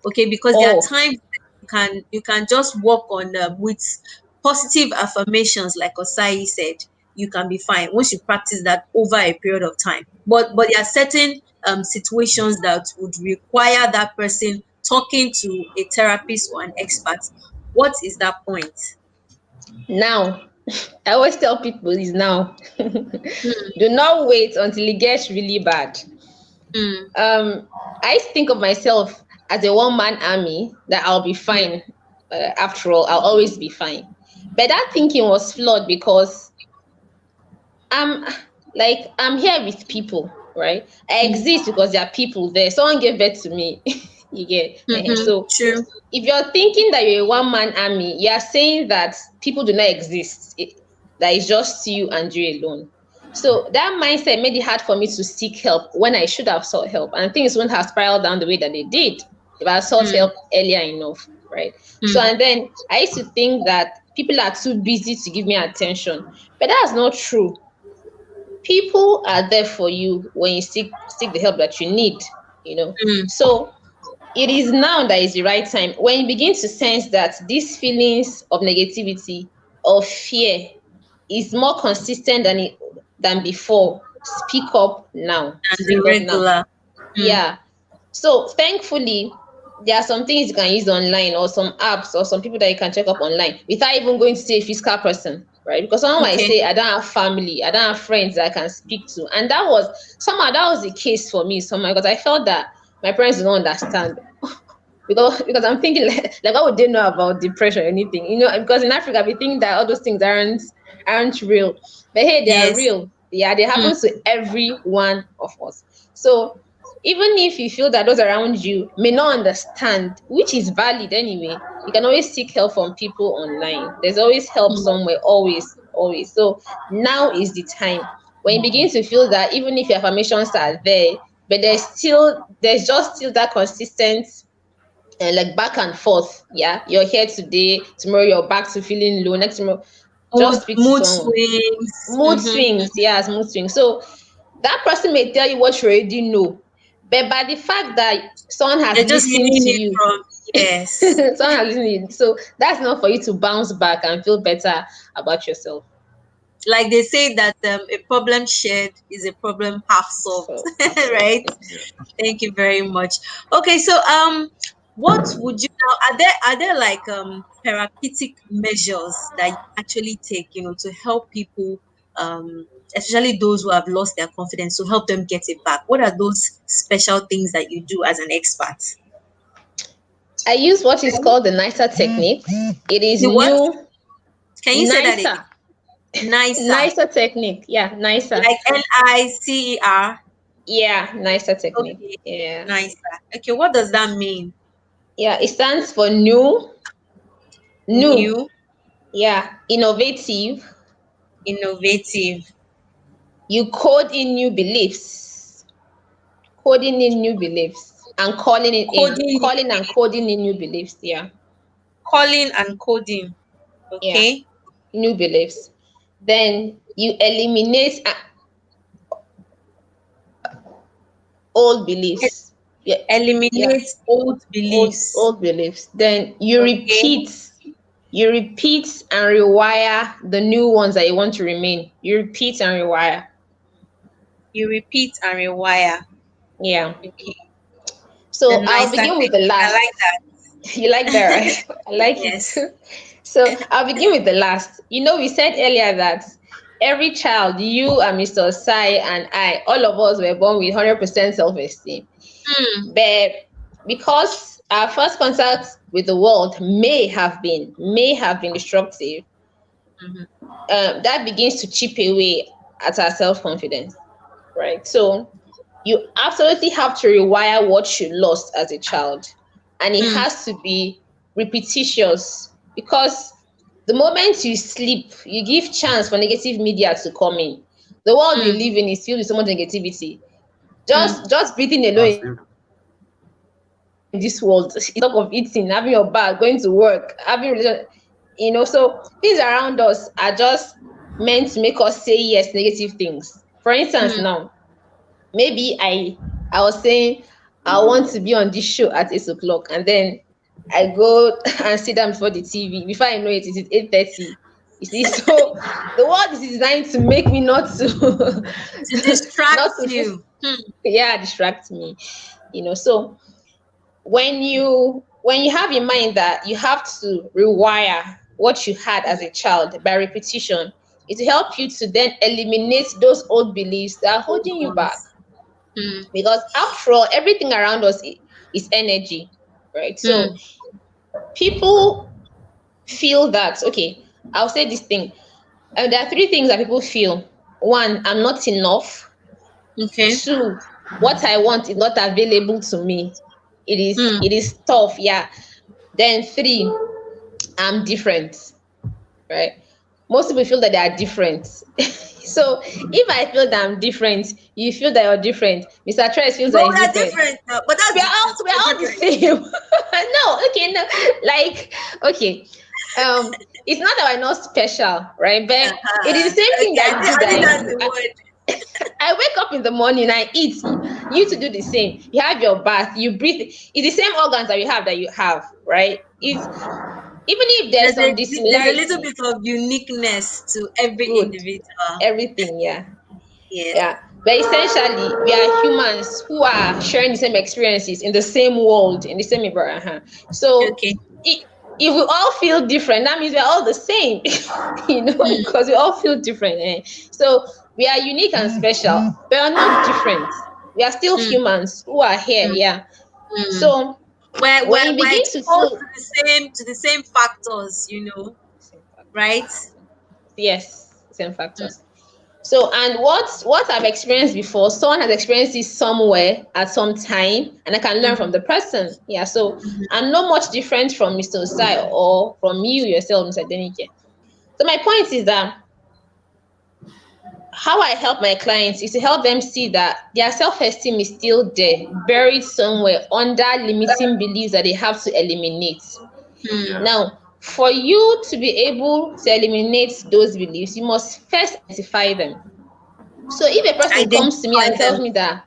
Okay, because there are Oh, times you can just work on with positive affirmations, like Osai said, you can be fine once you practice that over a period of time. But there are certain situations that would require that person talking to a therapist or an expert. What is that point? now. I always tell people is now. Mm. Do not wait until it gets really bad. Mm. Um, I think of myself as a one-man army that I'll be Mm. fine. After all, I'll always be fine. But that thinking was flawed because I'm I'm here with people, right? I Mm. exist because there are people there. Someone gave birth to me. You get. Mm-hmm. So True. if you're thinking that you're a one-man army, you are saying that people do not exist. That is just you and you alone. So that mindset made it hard for me to seek help when I should have sought help, and things wouldn't have spiraled down the way that they did if I sought Mm. help earlier enough, right? So Mm. and then I used to think that people are too busy to give me attention, but that's not true. People are there for you when you seek the help that you need. Mm. So it is now that is the right time. When you begin to sense that these feelings of negativity or fear is more consistent than before, speak up now. And the Speak up now. regular. Mm. Yeah. So thankfully, there are some things you can use online, or some apps, or some people that you can check up online without even going to see a physical person, right? Because someone might Okay. say, I don't have family, I don't have friends that I can speak to. And that was the case for me somehow, because I felt that my parents don't understand. Because I'm thinking like what would they know about depression or anything? Because in Africa we think that all those things aren't real. But hey, they are Yes. real. Yeah, they Mm. happen to every one of us. So even if you feel that those around you may not understand, which is valid anyway, you can always seek help from people online. There's always help Mm. somewhere, always, always. So now is the time when you begin to feel that even if your affirmations are there, but there's just still that consistent and like back and forth. Yeah, you're here today, tomorrow you're back to feeling low, next tomorrow Mood, just speak to mood someone. swings. Mood Mm-hmm. swings, yes, mood swings. So that person may tell you what you already know, But by the fact that someone has They're just listened hearing to it you, from, yes. someone has listened, so that's not for you to bounce back and feel better about yourself. Like they say that a problem shared is a problem half solved, So right? Yeah. Thank you very much. Okay, so what would you now, are there like therapeutic measures that you actually take, to help people, especially those who have lost their confidence, to help them get it back? What are those special things that you do as an expert? I use what is called the NICER technique. It is The what? new. Can you say that again? NICER. Nicer. NICER technique. Yeah, NICER. Like NICER. Yeah, NICER technique. Okay. Yeah. Nicer. Okay, what does that mean? Yeah, it stands for new. New. New, Yeah, innovative. innovative. You code in new beliefs. Coding in new beliefs and calling it in. Coding, Calling and coding in new beliefs. Yeah. calling and coding. Yeah. Okay. New beliefs. Then you eliminate old beliefs. Yeah. Yeah. Eliminate old beliefs. Old beliefs. Then you Okay. repeat and rewire the new ones that you want to remain. You repeat and rewire. You repeat and rewire. Yeah. Okay. The So I'll nicer begin with the technique. I last. like that. You like that, right? I like it Yes. too. So I'll begin with the last. We said earlier that every child, you and Mr. Osai and I, all of us were born with 100% self-esteem. Hmm. But because our first contact with the world may have been destructive, Mhm. that begins to chip away at our self-confidence, right? So you absolutely have to rewire what you lost as a child, and it Hmm. has to be repetitious, because the moment you sleep, you give chance for negative media to come in. The world we Hmm. live in is filled with so much negativity. Hmm. Just breathing That's alone it. in this world, talk of eating, having your bath, going to work, having religion, so things around us are just meant to make us say yes negative things. For instance, Hmm. now maybe I was saying I want to be on this show at 8 o'clock, and then I go and sit down before the TV. Before I know it, it is 8:30. You see, so the world is designed to make me not to To distract not to you. Hmm. yeah, distract me. So when you have in mind that you have to rewire what you had as a child by repetition, it will help you to then eliminate those old beliefs that are Old holding you back. ones. Hmm. Because after all, everything around us is energy, right? Hmm. So people feel that, okay, I'll say this thing. There are three things that people feel. One, I'm not enough. Okay. Two, what I want is not available to me. It is Hmm. it is tough, yeah. Then three, I'm different, right? Most people feel that they are different. So if I feel that I'm different, you feel that you're different. Mr. Tres feels But that he's we are different. different, but that's the truth. We're all the Different. same. No, okay, no, like, okay. It's not that we're not special, right? But it is the same thing Okay, that you do I that think I that's do. the word. I wake up in the morning, I eat. You to do the same. You have your bath, you breathe. It's the same organs that you have, right? It's even if there's some There's a little dissimilarity, bit of uniqueness to every good, individual. everything, yeah. Yeah. Yeah, but essentially, we are humans who are sharing the same experiences in the same world, in the same environment. So, Okay. if we all feel different, that means we're all the same, Hmm. because we all feel different. So, we are unique and special, but we're not different. We are still Hmm. humans who are here, Hmm. yeah. Hmm. So, when you We're begin to exposed feel, to the same factors, right? yes, same Hmm. factors. So, and what I've experienced before, someone has experienced this somewhere at some time, and I can learn Mhm. from the person. Yeah, so Mhm. I'm not much different from Mr. Osai or from you yourself, Mr. Denike. So my point is that how I help my clients is to help them see that their self-esteem is still there, buried somewhere under limiting beliefs that they have to eliminate. Hmm. Yeah. Now, for you to be able to eliminate those beliefs, you must first identify them. So if a person comes to me Identify and tells them. me that,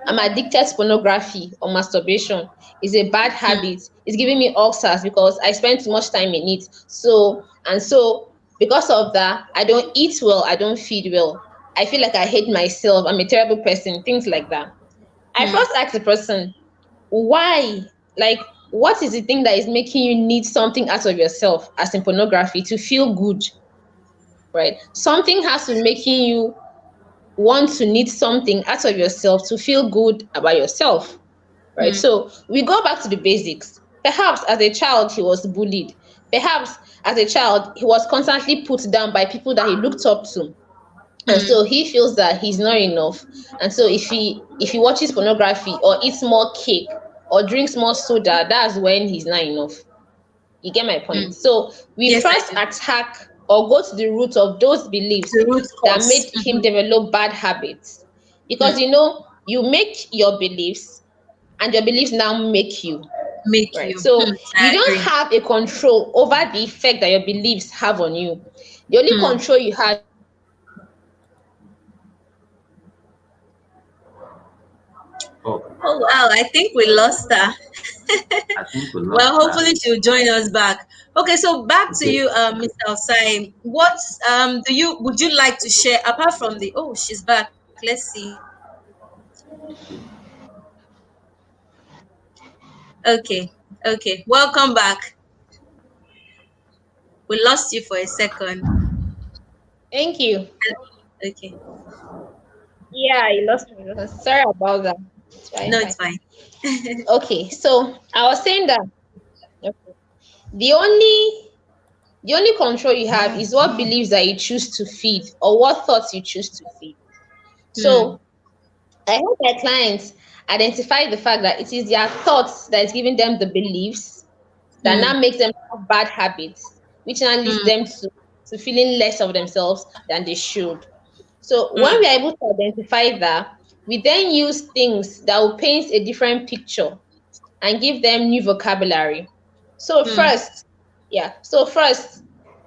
I'm addicted to pornography or masturbation. It's a bad habit. It's giving me ulcers because I spend too much time in it. So because of that, I don't eat well, I don't feed well. I feel like I hate myself. I'm a terrible person, things like that. I Hmm. first ask the person, why? Like, what is the thing that is making you need something out of yourself, as in pornography, to feel good, right? Something has to be making you want to need something out of yourself to feel good about yourself, right? Hmm. So we go back to the basics. Perhaps as a child, he was bullied. Perhaps as a child, he was constantly put down by people that he looked up to. And Hmm. so he feels that he's not enough. And so if he watches pornography or eats more cake or drinks more soda, that's when he's not enough. You get my Hmm. point? So we Yes, I first do. attack or go to the root of those beliefs The root that cause. made him develop bad habits. Because Hmm. you make your beliefs and your beliefs now make you, Make right? you. So you I don't agree. have a control over the effect that your beliefs have on you. The only Hmm. control you have is over the effect that your beliefs have on you. Oh, Oh wow, I think we lost her. I think we Well, lost that. hopefully she'll join us back. Okay, so back to Okay. you, Mr. Osai. What would you like to share apart from the oh she's back? Let's see. Okay, okay. Welcome back. We lost you for a second. Thank you. Okay. Yeah, you lost me. Sorry about that. It's fine, No, fine. it's fine. Okay, so I was saying that, okay, the only the only control you have is what beliefs that you choose to feed or what thoughts you choose to feed. Hmm. So I help my clients identify the fact that it is their thoughts that is giving them the beliefs that Hmm. now makes them have bad habits, which now leads Hmm. them to feeling less of themselves than they should. So when we Hmm. are able to identify that, we then use things that will paint a different picture and give them new vocabulary. So Hmm. first, so first,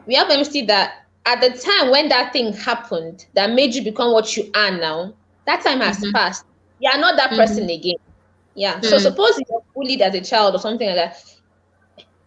we have them see that at the time when that thing happened that made you become what you are now, that time has Hmm. passed. You are not that Hmm. person again. Yeah. So Hmm. suppose you were bullied as a child or something like that.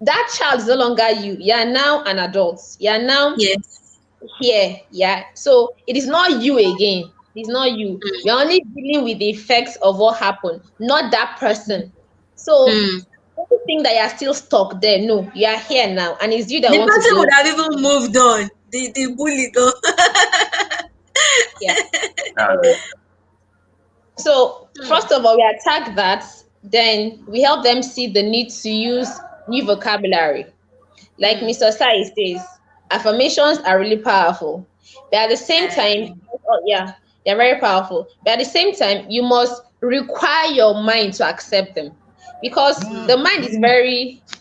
That child is no longer you. You are now an adult. You are now Yes. here. Yeah. So it is not you again. It's not you. Hmm. We are only dealing with the effects of what happened, not that person. So Hmm. don't think that you are still stuck there. No, you are here now, and it's you that The want to person would deal. have even moved on. The bully though. Yeah. That's So, it. so Hmm. first of all, we attack that. Then we help them see the need to use new vocabulary. Like Hmm. Mr. Sai says, affirmations are really powerful. But at the same I time, agree. oh yeah, they're very powerful. But at the same time, you must require your mind to accept them. Because the mind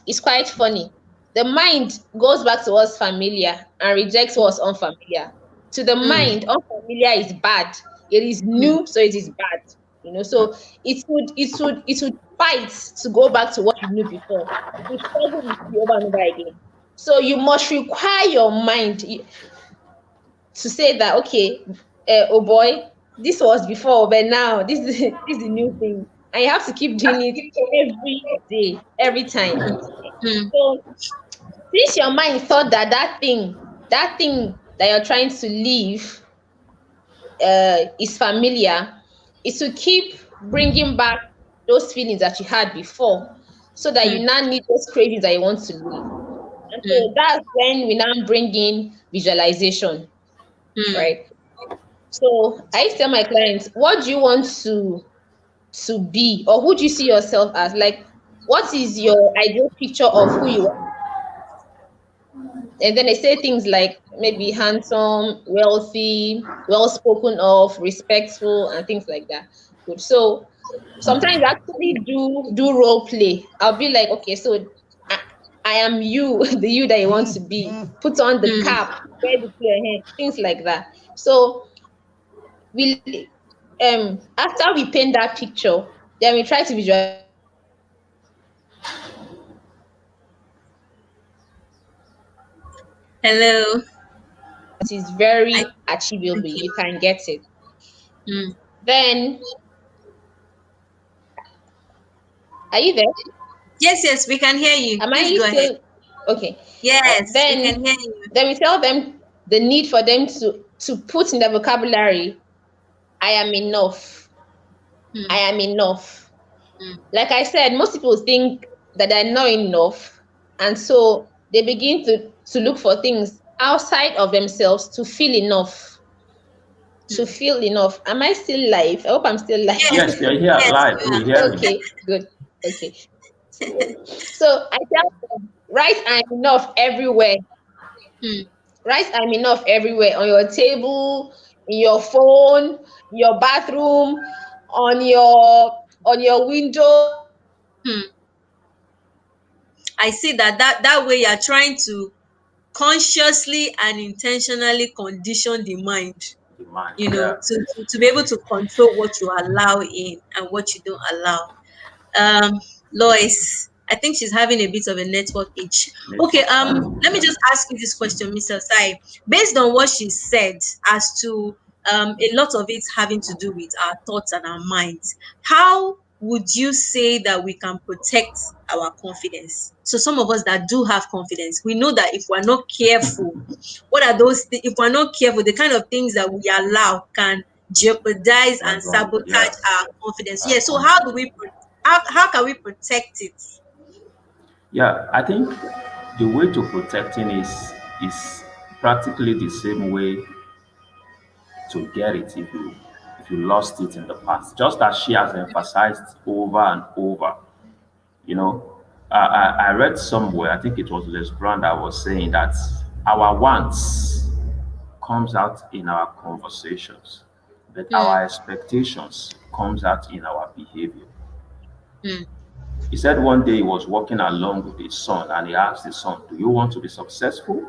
is quite funny. The mind goes back to what's familiar and rejects what's unfamiliar. To the Hmm. mind, unfamiliar is bad. It is Hmm. new, so it is bad. So it would fight to go back to what you knew before. It will struggle with you over and over again. So you must require your mind to say that, okay, oh boy, this was before, but now this is this is the new thing, and you have to keep doing it every day, every time. Hmm. So since your mind thought that that thing that you're trying to leave is familiar, it will keep bringing back those feelings that you had before, so that Hmm. you now need those cravings that you want to leave. And Hmm. so that's when we now bring in visualization, Hmm. right? So I tell my clients, what do you want to be, or who do you see yourself as? Like, what is your ideal picture of who you are? And then they say things like maybe handsome, wealthy, well spoken of, respectful, and things like that. Good. So sometimes I actually do role play. I'll be like, okay, so I, I am you, the you that you want to be. Put on the Hmm. cap, wear the clear hair, things like that. So we after we paint that picture, then we try to visualize it in our mind. And then we now use visualization Hello. that is I very achievable. okay. You can get it. Hmm. Then Are you there? Yes, we can hear you. Am Please I go ahead. still okay? Yes, we Then can hear you. we tell them the need for them to put in the vocabulary, I am enough. I Hmm, am enough. hmm, Like I said, most people think that they're not enough, and so they begin to look for things outside of themselves to feel enough. To hmm. feel enough. Am I still live? I hope I'm still Yes, Yes, live. you're here yes, live. you We're are. hearing you. Okay, good. Okay. So I tell them, write I'm enough everywhere. Hmm, Write I'm enough everywhere on your table, in your phone, in your bathroom, on your window. hmm. I see that way you're trying to consciously and intentionally condition the mind, The mind. you know, Yeah. to be able to control what you allow in and what you don't allow. Um, Lois, I think she's having a bit of a network itch. Okay, Network challenge. let me just ask you this question, Mr. Sai. Based on what she said as to a lot of it having to do with our thoughts and our minds, how would you say that we can protect our confidence? So some of us that do have confidence, we know that if we're not careful, what are those if we're not careful, the kind of things that we allow can jeopardize and Went wrong. sabotage Yes. our confidence. Our Yeah, so how do confidence. we how can we protect it? Yeah, I think the way to protecting is practically the same way to get it if you lost it in the past. Just as she has emphasized over and over, you know, I read somewhere, I think it was Les Brown that was saying that our wants comes out in our conversations, but Hmm, our expectations comes out in our behavior. hmm, He said one day he was walking along with his son and he asked his son, "Do you want to be successful?"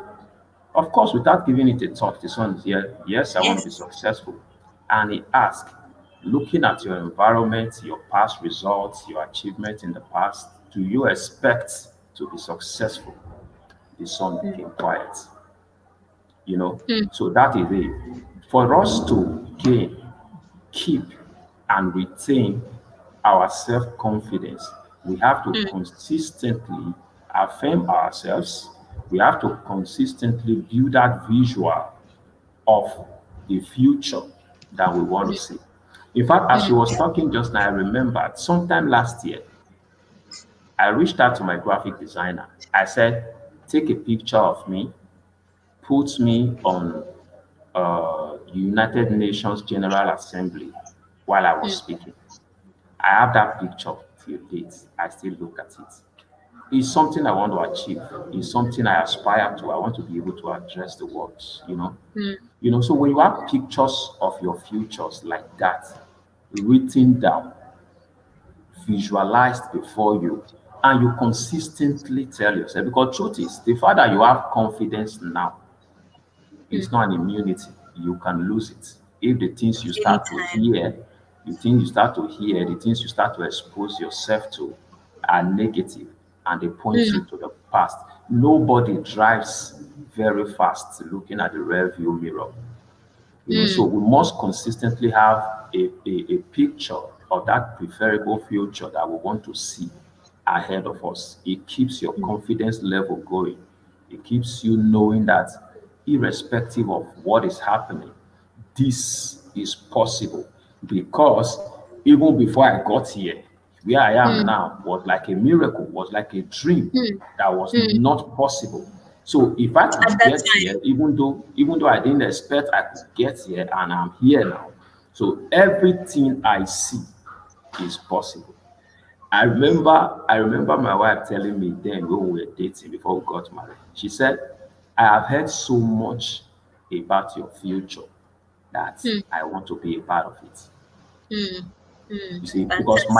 Of course, without giving it a thought, the son said, "Yes, I want to be yes. successful." And he asked, looking at your environment, your past results, your achievements in the past, do you expect to be successful? The son Hmm, became quiet. You know, hmm, so that is it. For us to gain, keep, and retain our self confidence, we have to hmm, consistently affirm ourselves. We have to consistently build that visual of the future that we want to see. In fact, as she hmm, was talking just now, I remembered sometime last year, I reached out to my graphic designer. I said, take a picture of me, put me on United Nations General Assembly while I was hmm, speaking. I have that picture till date. I still look at it. It's something I want to achieve. It's something I aspire to. I want to be able to address the world, you know. hmm, So when you have pictures of your futures like that, written down, visualized before you, and you consistently tell yourself, because truth is, the fact that you have confidence now hmm. is not an immunity. You can lose it. If the things you start to Anytime. hear, the things you start to expose yourself to are negative and they point Hmm, you to the past. Nobody drives very fast looking at the rear view mirror. So hmm, we must consistently have a picture of that preferable future that we want to see ahead of us. It keeps your hmm, confidence level going. It keeps you knowing that irrespective of what is happening, this is possible. Because even before I got here, where I am hmm, now was like a miracle, was like a dream hmm, that was hmm. not possible. So if I At could that get time. here, even though I didn't expect I could get here and I'm here now. So everything I see is possible. I remember my wife telling me then when we were dating before we got married. She said, I have heard so much about your future that Hmm, I want to be a part of it. hmm, hmm. You see, because Fantastic.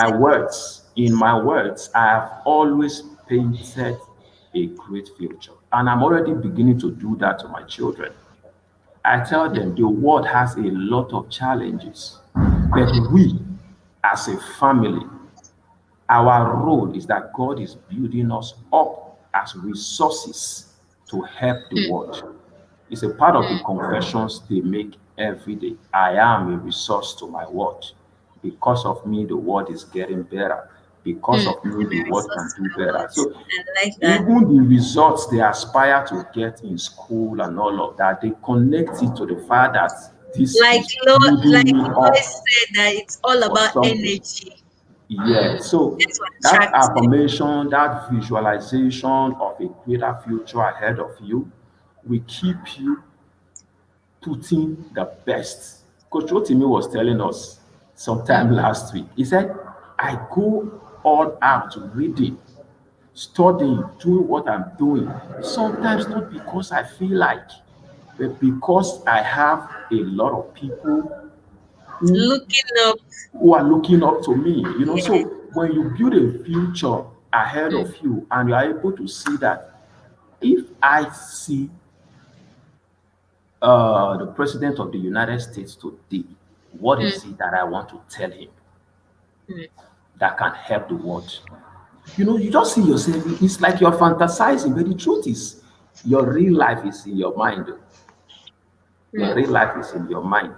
in my words, I have always painted a great future. And I'm already beginning to do that to my children. I tell Hmm, them the world has a lot of challenges, but hmm, we as a family, our role is that God is building us up as resources to help the hmm, world. It's a part of the hmm, confessions they make every day. I am a resource to my world. Because of me, the world is getting better. because of maybe Very what can do resourceful better. words. So I like that. even the results they aspire to get in school and all of that, they connect it to the fact that this Like is Like building me Lois up said that it's all for about something. energy. Yeah, so That's what that attracts them. affirmation, that visualization of a greater future ahead of you will keep you putting the best. Coach Rotimi was telling us sometime last week. He said, I go all out reading, studying, doing what I'm doing. Sometimes not because I feel like, but because I have a lot of people who Looking up. who are looking up to me. So Yeah. when you build a future ahead of you and you are able to see that if I see the president of the United States today, what Mm, is it that I want to tell him mm, that can help the world? You just see yourself, it's like you're fantasizing, but the truth is, your real life is in your mind. Your mm, real life is in your mind.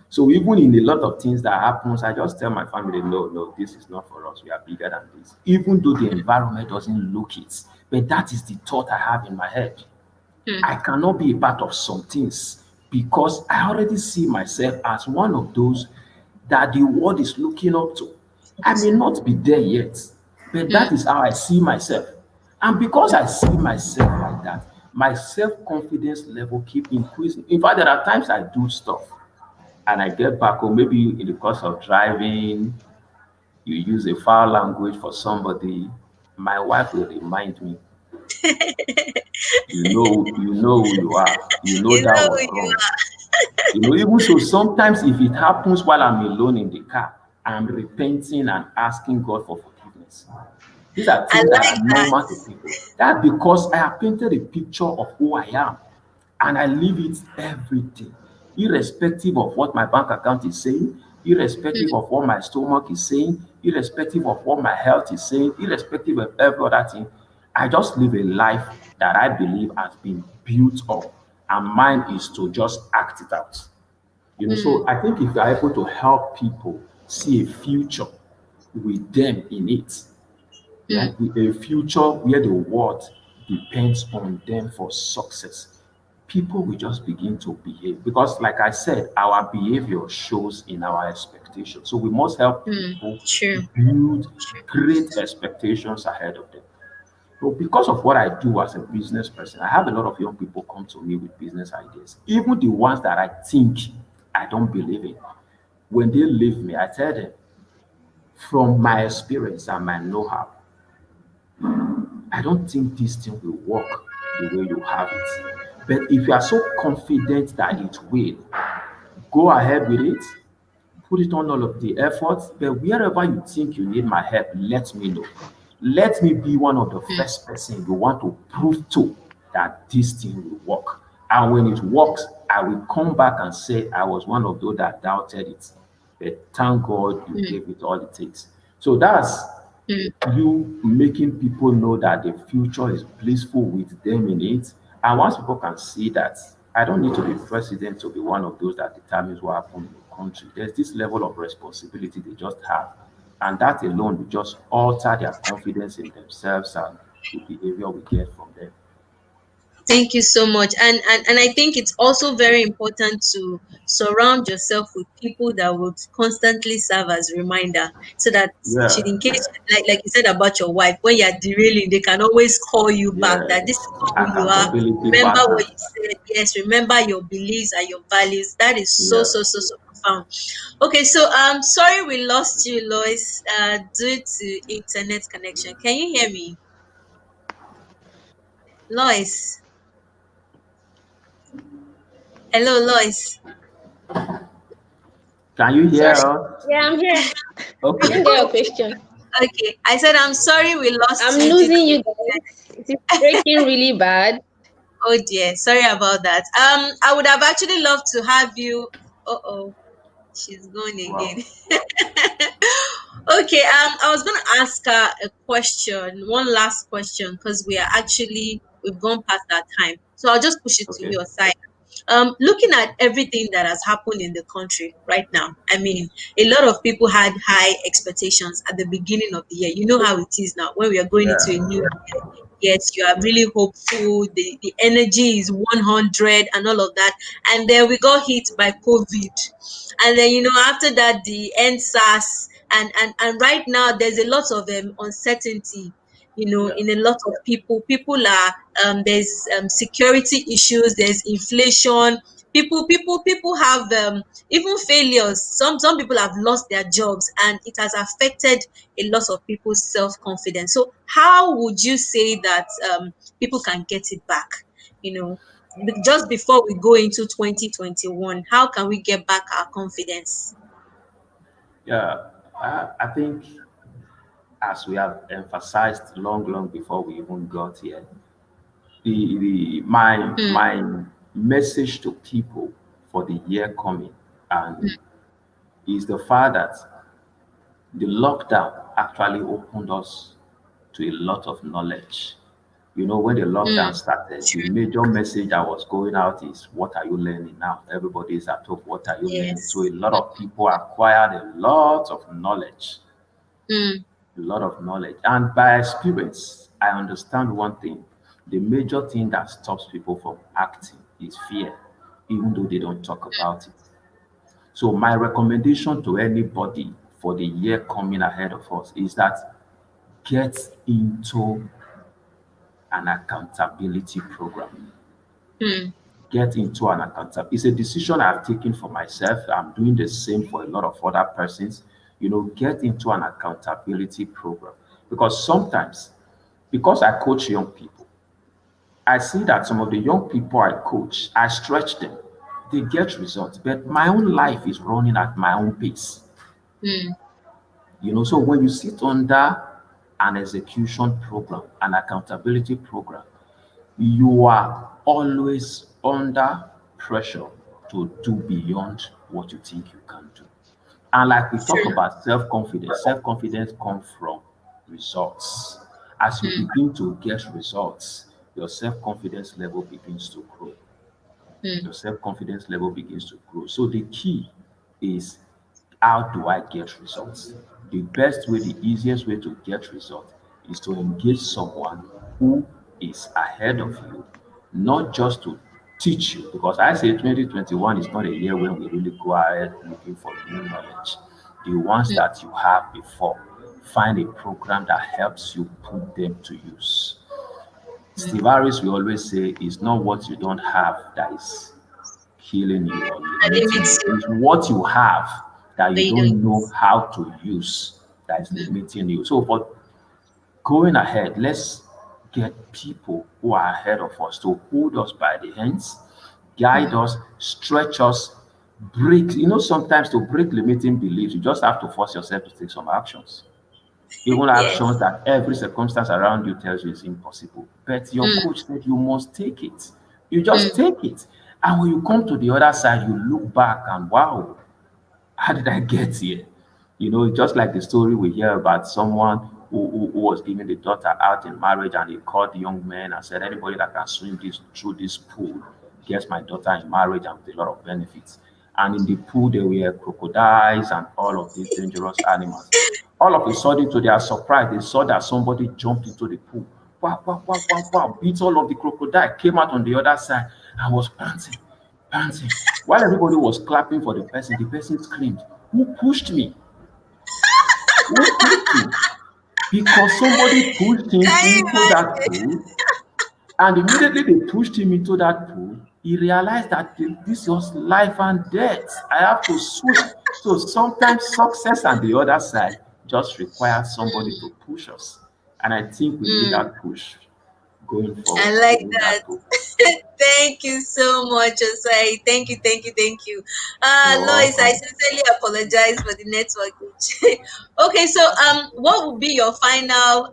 So even in a lot of things that happens, I just tell my family, no, no, this is not for us. We are bigger than this. Even though the environment doesn't look it, but that is the thought I have in my head. mm, I cannot be a part of some things because I already see myself as one of those that the world is looking up to. I may not be there yet, but that mm. is how I see myself. And because I see myself like that, my self-confidence level keep increasing. In fact, there are times I do stuff and I get back home, maybe in the course of driving, you use a foul language for somebody, my wife will remind me, you know who you are. You know You that know was who you wrong. Even so, sometimes if it happens while I'm alone in the car, I'm repenting and asking God for forgiveness. These are I things that like are that. normal to people. That's because I have painted a picture of who I am and I live it every day, irrespective of what my bank account is saying, irrespective of what my stomach is saying, irrespective of what my health is saying, irrespective of every other thing. I just live a life that I believe has been built up, and mine is to just act it out. So I think if you're able to help people see a future with them in it, yeah, Mm, a future where the world depends on them for success, people will just begin to behave. Because, like I said, our behavior shows in our expectations. So we must help mm. people True. build True. great expectations ahead of them. So because of what I do as a business person, I have a lot of young people come to me with business ideas. Even the ones that I think I don't believe in. When they leave me, I tell them, from my experience and my know-how, I don't think this thing will work the way you have it. But if you are so confident that it will, go ahead with it, put it on all of the efforts. But wherever you think you need my help, let me know. Let me be one of the Mm, first person you want to prove to that this thing will work. And when it works, I will come back and say I was one of those that doubted it. But thank God you mm, gave it all it takes. So that's mm. you making people know that the future is blissful with them in it. And once people can see that, I don't need to be president to be one of those that determines what happens in the country. There's this level of responsibility they just have. And that alone will just alter their confidence in themselves and the behavior we get from them. Thank you so much. And I think it's also very important to surround yourself with people that would constantly serve as reminder so that should in Yeah, case like you said about your wife, when you're derailing, they can always call you back that this is yes. not who you are. Accountability Remember what you partners. said. Yes, remember your beliefs and your values. That is so, Yeah. so, so, so profound. Okay, so sorry we lost you, Lois, due to internet connection. Can you hear me? Lois. Hello, Lois. Can you Sorry. hear us? Yeah, I'm here. I didn't Okay. get your question. Okay, I said I'm sorry we lost I'm you due to losing you internet. guys. It is breaking really bad. Oh dear, sorry about that. I would have actually loved to have you. Oh, she's gone again. Wow. Okay, I was gonna ask her a question, one last question, because we've gone past that time. So I'll just push it to Okay. your side. Looking at everything that has happened in the country right now, I mean, a lot of people had high expectations at the beginning of the year. You know how it is now when we are going into a Yeah. new year. Yes, you are really hopeful. The energy is 100 and all of that. And then we got hit by COVID. And then, after that, the NSAS. And right now, there's a lot of uncertainty, Yeah. in a lot of people. People are, there's security issues, there's inflation. People have even failures. Some people have lost their jobs, and it has affected a lot of people's self-confidence. So how would you say that people can get it back? You know, just before we go into 2021, how can we get back our confidence? Yeah. I think, as we have emphasized long before we even got here, the Hmm. my message to people for the year coming and is the fact that the lockdown actually opened us to a lot of knowledge. When the Hmm. lockdown started, the True. major message that was going out is, what are you learning now? Everybody is at home. What are you learning? So Yes. a lot of people acquired a lot of knowledge, Hmm. a lot of knowledge. And by experience, I understand one thing. The major thing that stops people from acting is fear, even though they don't talk about it. So my recommendation to anybody for the year coming ahead of us is that get into an accountability program. Hmm. Get into an accountability. It's a decision I've taken for myself. I'm doing the same for a lot of other persons. Get into an accountability program. Because sometimes, because I coach young people, I see that some of the young people I coach, I stretch them. They get results, but my own life is running at my own pace. Hmm. So when you sit under an execution program, an accountability program, you are always under pressure to do beyond what you think you can do. And like we talk True. about self-confidence comes from results. As you Hmm. begin to get results, your self-confidence level begins to grow. Hmm. Your self-confidence level begins to grow. So the key is, how do I get results? The best way, the easiest way to get results is to engage someone who is ahead of you, not just to teach you. Because I say 2021 is not a year when we really go ahead looking for new knowledge. The ones Hmm. that you have before, find a program that helps you put them to use. Hmm. Steve Harris will always say, it's not what you don't have that is killing you or I limiting limit you. you, It's what you have that but you you don't don't know use. how to use that is Hmm. limiting you. So, for going ahead, let's get people who are ahead of us to hold us by the hands, guide Hmm. us, stretch us, break. Sometimes to break limiting beliefs, you just have to force yourself to take some actions. Even actions Yes. that every circumstance around you tells you is impossible. But your Hmm. coach said you must take it. You just Hmm. take it. And when you come to the other side, you look back and, wow, how did I get here? Just like the story we hear about someone who was giving the daughter out in marriage, and he called the young man and said, anybody that can swim this through this pool gets my daughter in marriage and with a lot of benefits. And in the pool, there were crocodiles and all of these dangerous animals. All of a sudden, to their surprise, they saw that somebody jumped into the pool. Wow, wow, wow, wow, wow, beat all of the crocodile, came out on the other side and was panting. While everybody was clapping for the person screamed, "Who pushed me? Who pushed me?" Because somebody pushed him Can you into that imagine? pool, and immediately they pushed him into that pool, he realized that this was life and death. I have to swim. So sometimes success on the other side just requires somebody to push us. And I think we need Hmm. that push going I forward. We like need that. that push. Thank you so much, Osai. Thank you, thank you, thank you. You're Lois, I welcome. sincerely apologize for the network glitch. Okay, so what would be your final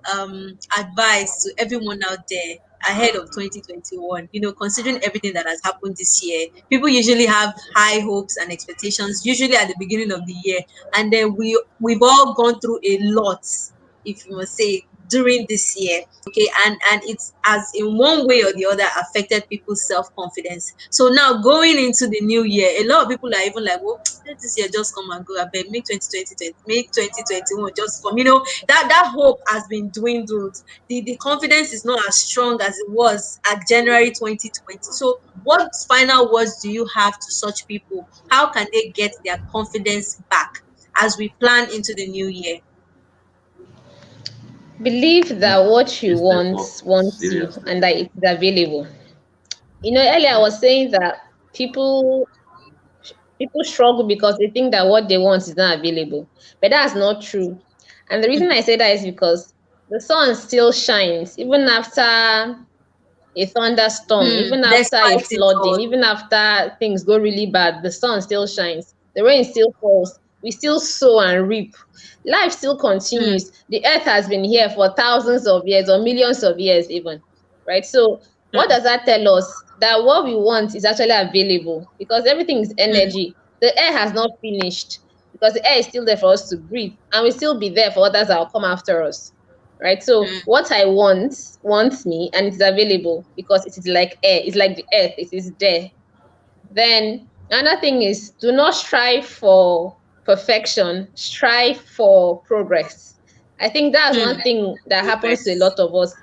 advice to everyone out there ahead of 2021? Considering everything that has happened this year, people usually have high hopes and expectations, usually at the beginning of the year, and then we've all gone through a lot, if you must say. during this year. Okay, and it's as in one way or the other affected people's self-confidence. So now going into the new year, a lot of people are even like, well, let this year just come and go. I bet make 2020, make 2021 just come. That hope has been dwindled. The confidence is not as strong as it was at January 2020. So what final words do you have to such people? How can they get their confidence back as we plan into the new year? Believe that what you It's the want for wants you seriously. and that it's available. Earlier I was saying that people people struggle because they think that what they want is not available. But that's not true. And the reason I say that is because the sun still shines even after a thunderstorm, even after a Despite it all. flooding, even after things go really bad, the sun still shines, the rain still falls, we still sow and reap. Life still Mm, continues. The earth has been here for thousands of years or millions of years, even. Right? So, what mm, does that tell us? That what we want is actually available because everything is mm, energy. The air has not finished because the air is still there for us to breathe and will still be there for others that will come after us, right? So mm, what I want wants me and it is available because it is like air, it's like the earth, it is there. Then another thing is do not strive for perfection, strive for progress. I think that's mm. one thing that happens to a Progress. lot of us.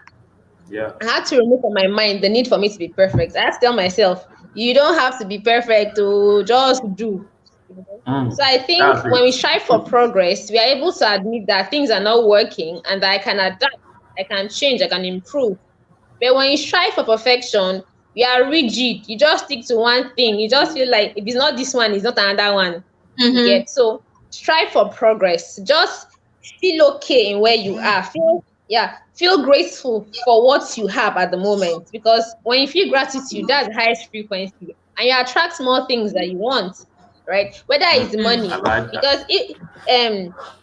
Yeah. I had to remove from my mind the need for me to be perfect. I had to tell myself, you don't have to be perfect to just do. Mm, So I think that's when we it. strive for progress, we are able to admit that things are not working and that I can adapt, I can change, I can improve. But when you strive for perfection, you are rigid. You just stick to one thing. You just feel like if it's not this one, it's not another one. You Mm-hmm. get so strive for progress. Just feel okay in where you are. Feel grateful for what you have at the moment. Because when you feel gratitude, that's the highest frequency, and you attract more things that you want, right? Whether it's Mm, I money, like that. because that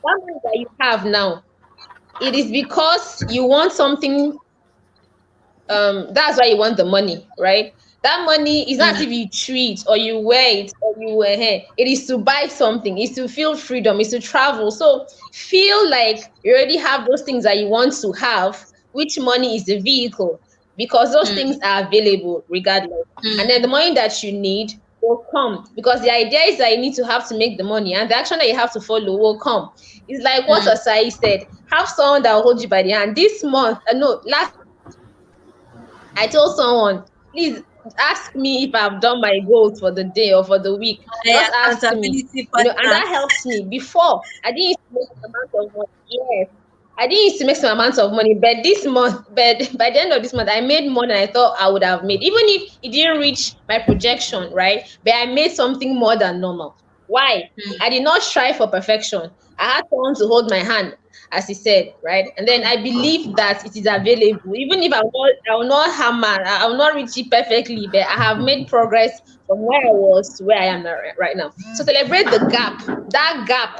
money that you have now, it is because you want something, that's why you want the money, right? That money is not as mm, if you treat or you wear it or you wear hair. It is to buy something, it's to feel freedom, it's to travel. So feel like you already have those things that you want to have, which money is the vehicle, because those things mm, are available regardless. And then the mm, money that you need will come because the idea is that you need to have to make the money and the action that you have to follow will come. It's like what mm, Asai said, have someone that will hold you by the hand. This month, no, last I told someone, please ask me if I've done my goals for the day or for the week. my Just ask me, accountability and partner. that helps me. Before, I didn't used to make an amount of money. Yes. I didn't used to make some amount of money, but this month, but by the end of this month, I made more than I thought I would have made. Even if it didn't reach my projection, right? But I made something more than normal. Why? I Mm, did not strive for perfection. I had someone to hold my hand, as he said, right? And then I believe that it is available. Even if I will not hammer, I will not reach it perfectly, but I have made progress from where I was to where I am right now. So celebrate the gap, that gap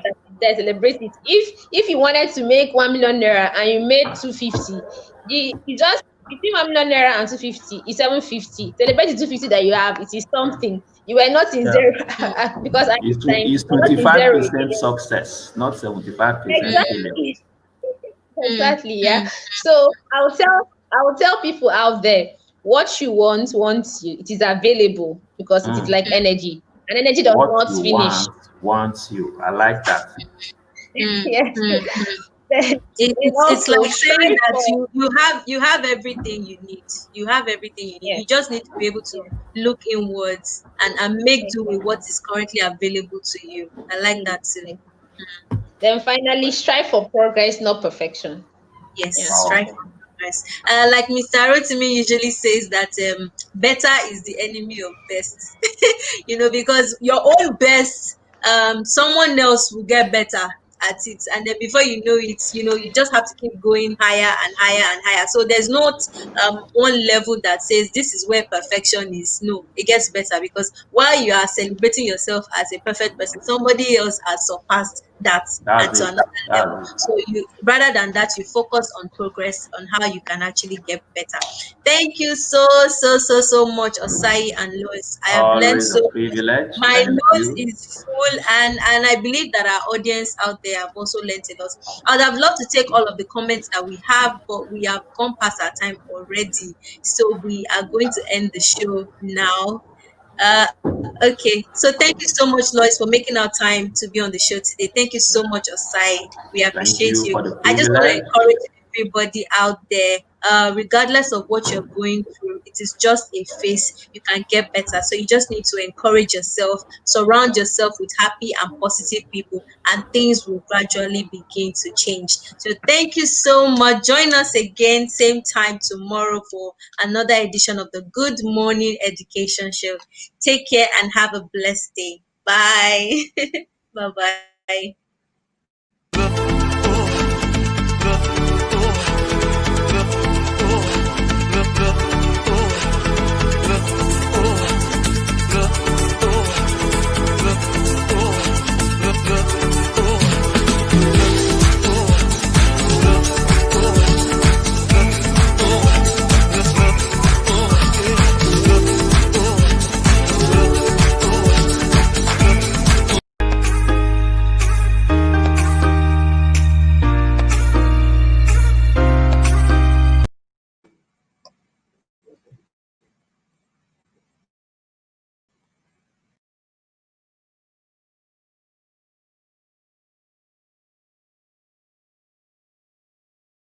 that is there, celebrate it. If you wanted to make 1 million naira and you made 250, you just between 1 million naira and 250 is 750. Celebrate the 250 that you have. It is something. You were not in Yeah. zero mm, because at this time It's you're not in zero 25% again. success, not 75% mm, failure. Exactly. mm, Exactly, yeah. mm, So I will tell people out there what you want wants you. It is available because it is Mm. like energy. And energy does What not you finish. want wants you. I like that. mm, Yes. mm. Then It's also like saying strive that for, you have everything you need. You have everything you need. yes, You just need to be able to yes, look inwards and make do with what exactly. is currently available to you. I like that too. Yes. Then finally strive for progress, not perfection. Yes, Yeah. strive Powerful. for progress. Like Mr. Rotimi usually says that better is the enemy of best. Because your own best, someone else will get better at it, and then before you know it, you just have to keep going higher and higher and higher. So there's not one level that says this is where perfection is. No, it gets better because while you are celebrating yourself as a perfect person, somebody else has surpassed that and That's to it. another level. That's it. So you rather than that, you focus on progress on how you can actually get better. Thank you so much, Osai and Lois. I have learned Always so a much. privilege. My Thank notes you. is full, and I believe that our audience out there have also learned a lot. I would have loved to take all of the comments that we have, but we have gone past our time already. So we are going to end the show now. Okay, so thank you so much, Lois, for making our time to be on the show today. Thank you so much, Osai. We Thank appreciate you you. for the I just want to privilege. encourage everybody out there, regardless of what you're going through, it is just a phase. You can get better. So you just need to encourage yourself, surround yourself with happy and positive people, and things will gradually begin to change. So thank you so much. Join us again, same time tomorrow for another edition of the Good Morning Education Show. Take care and have a blessed day. Bye. Bye bye.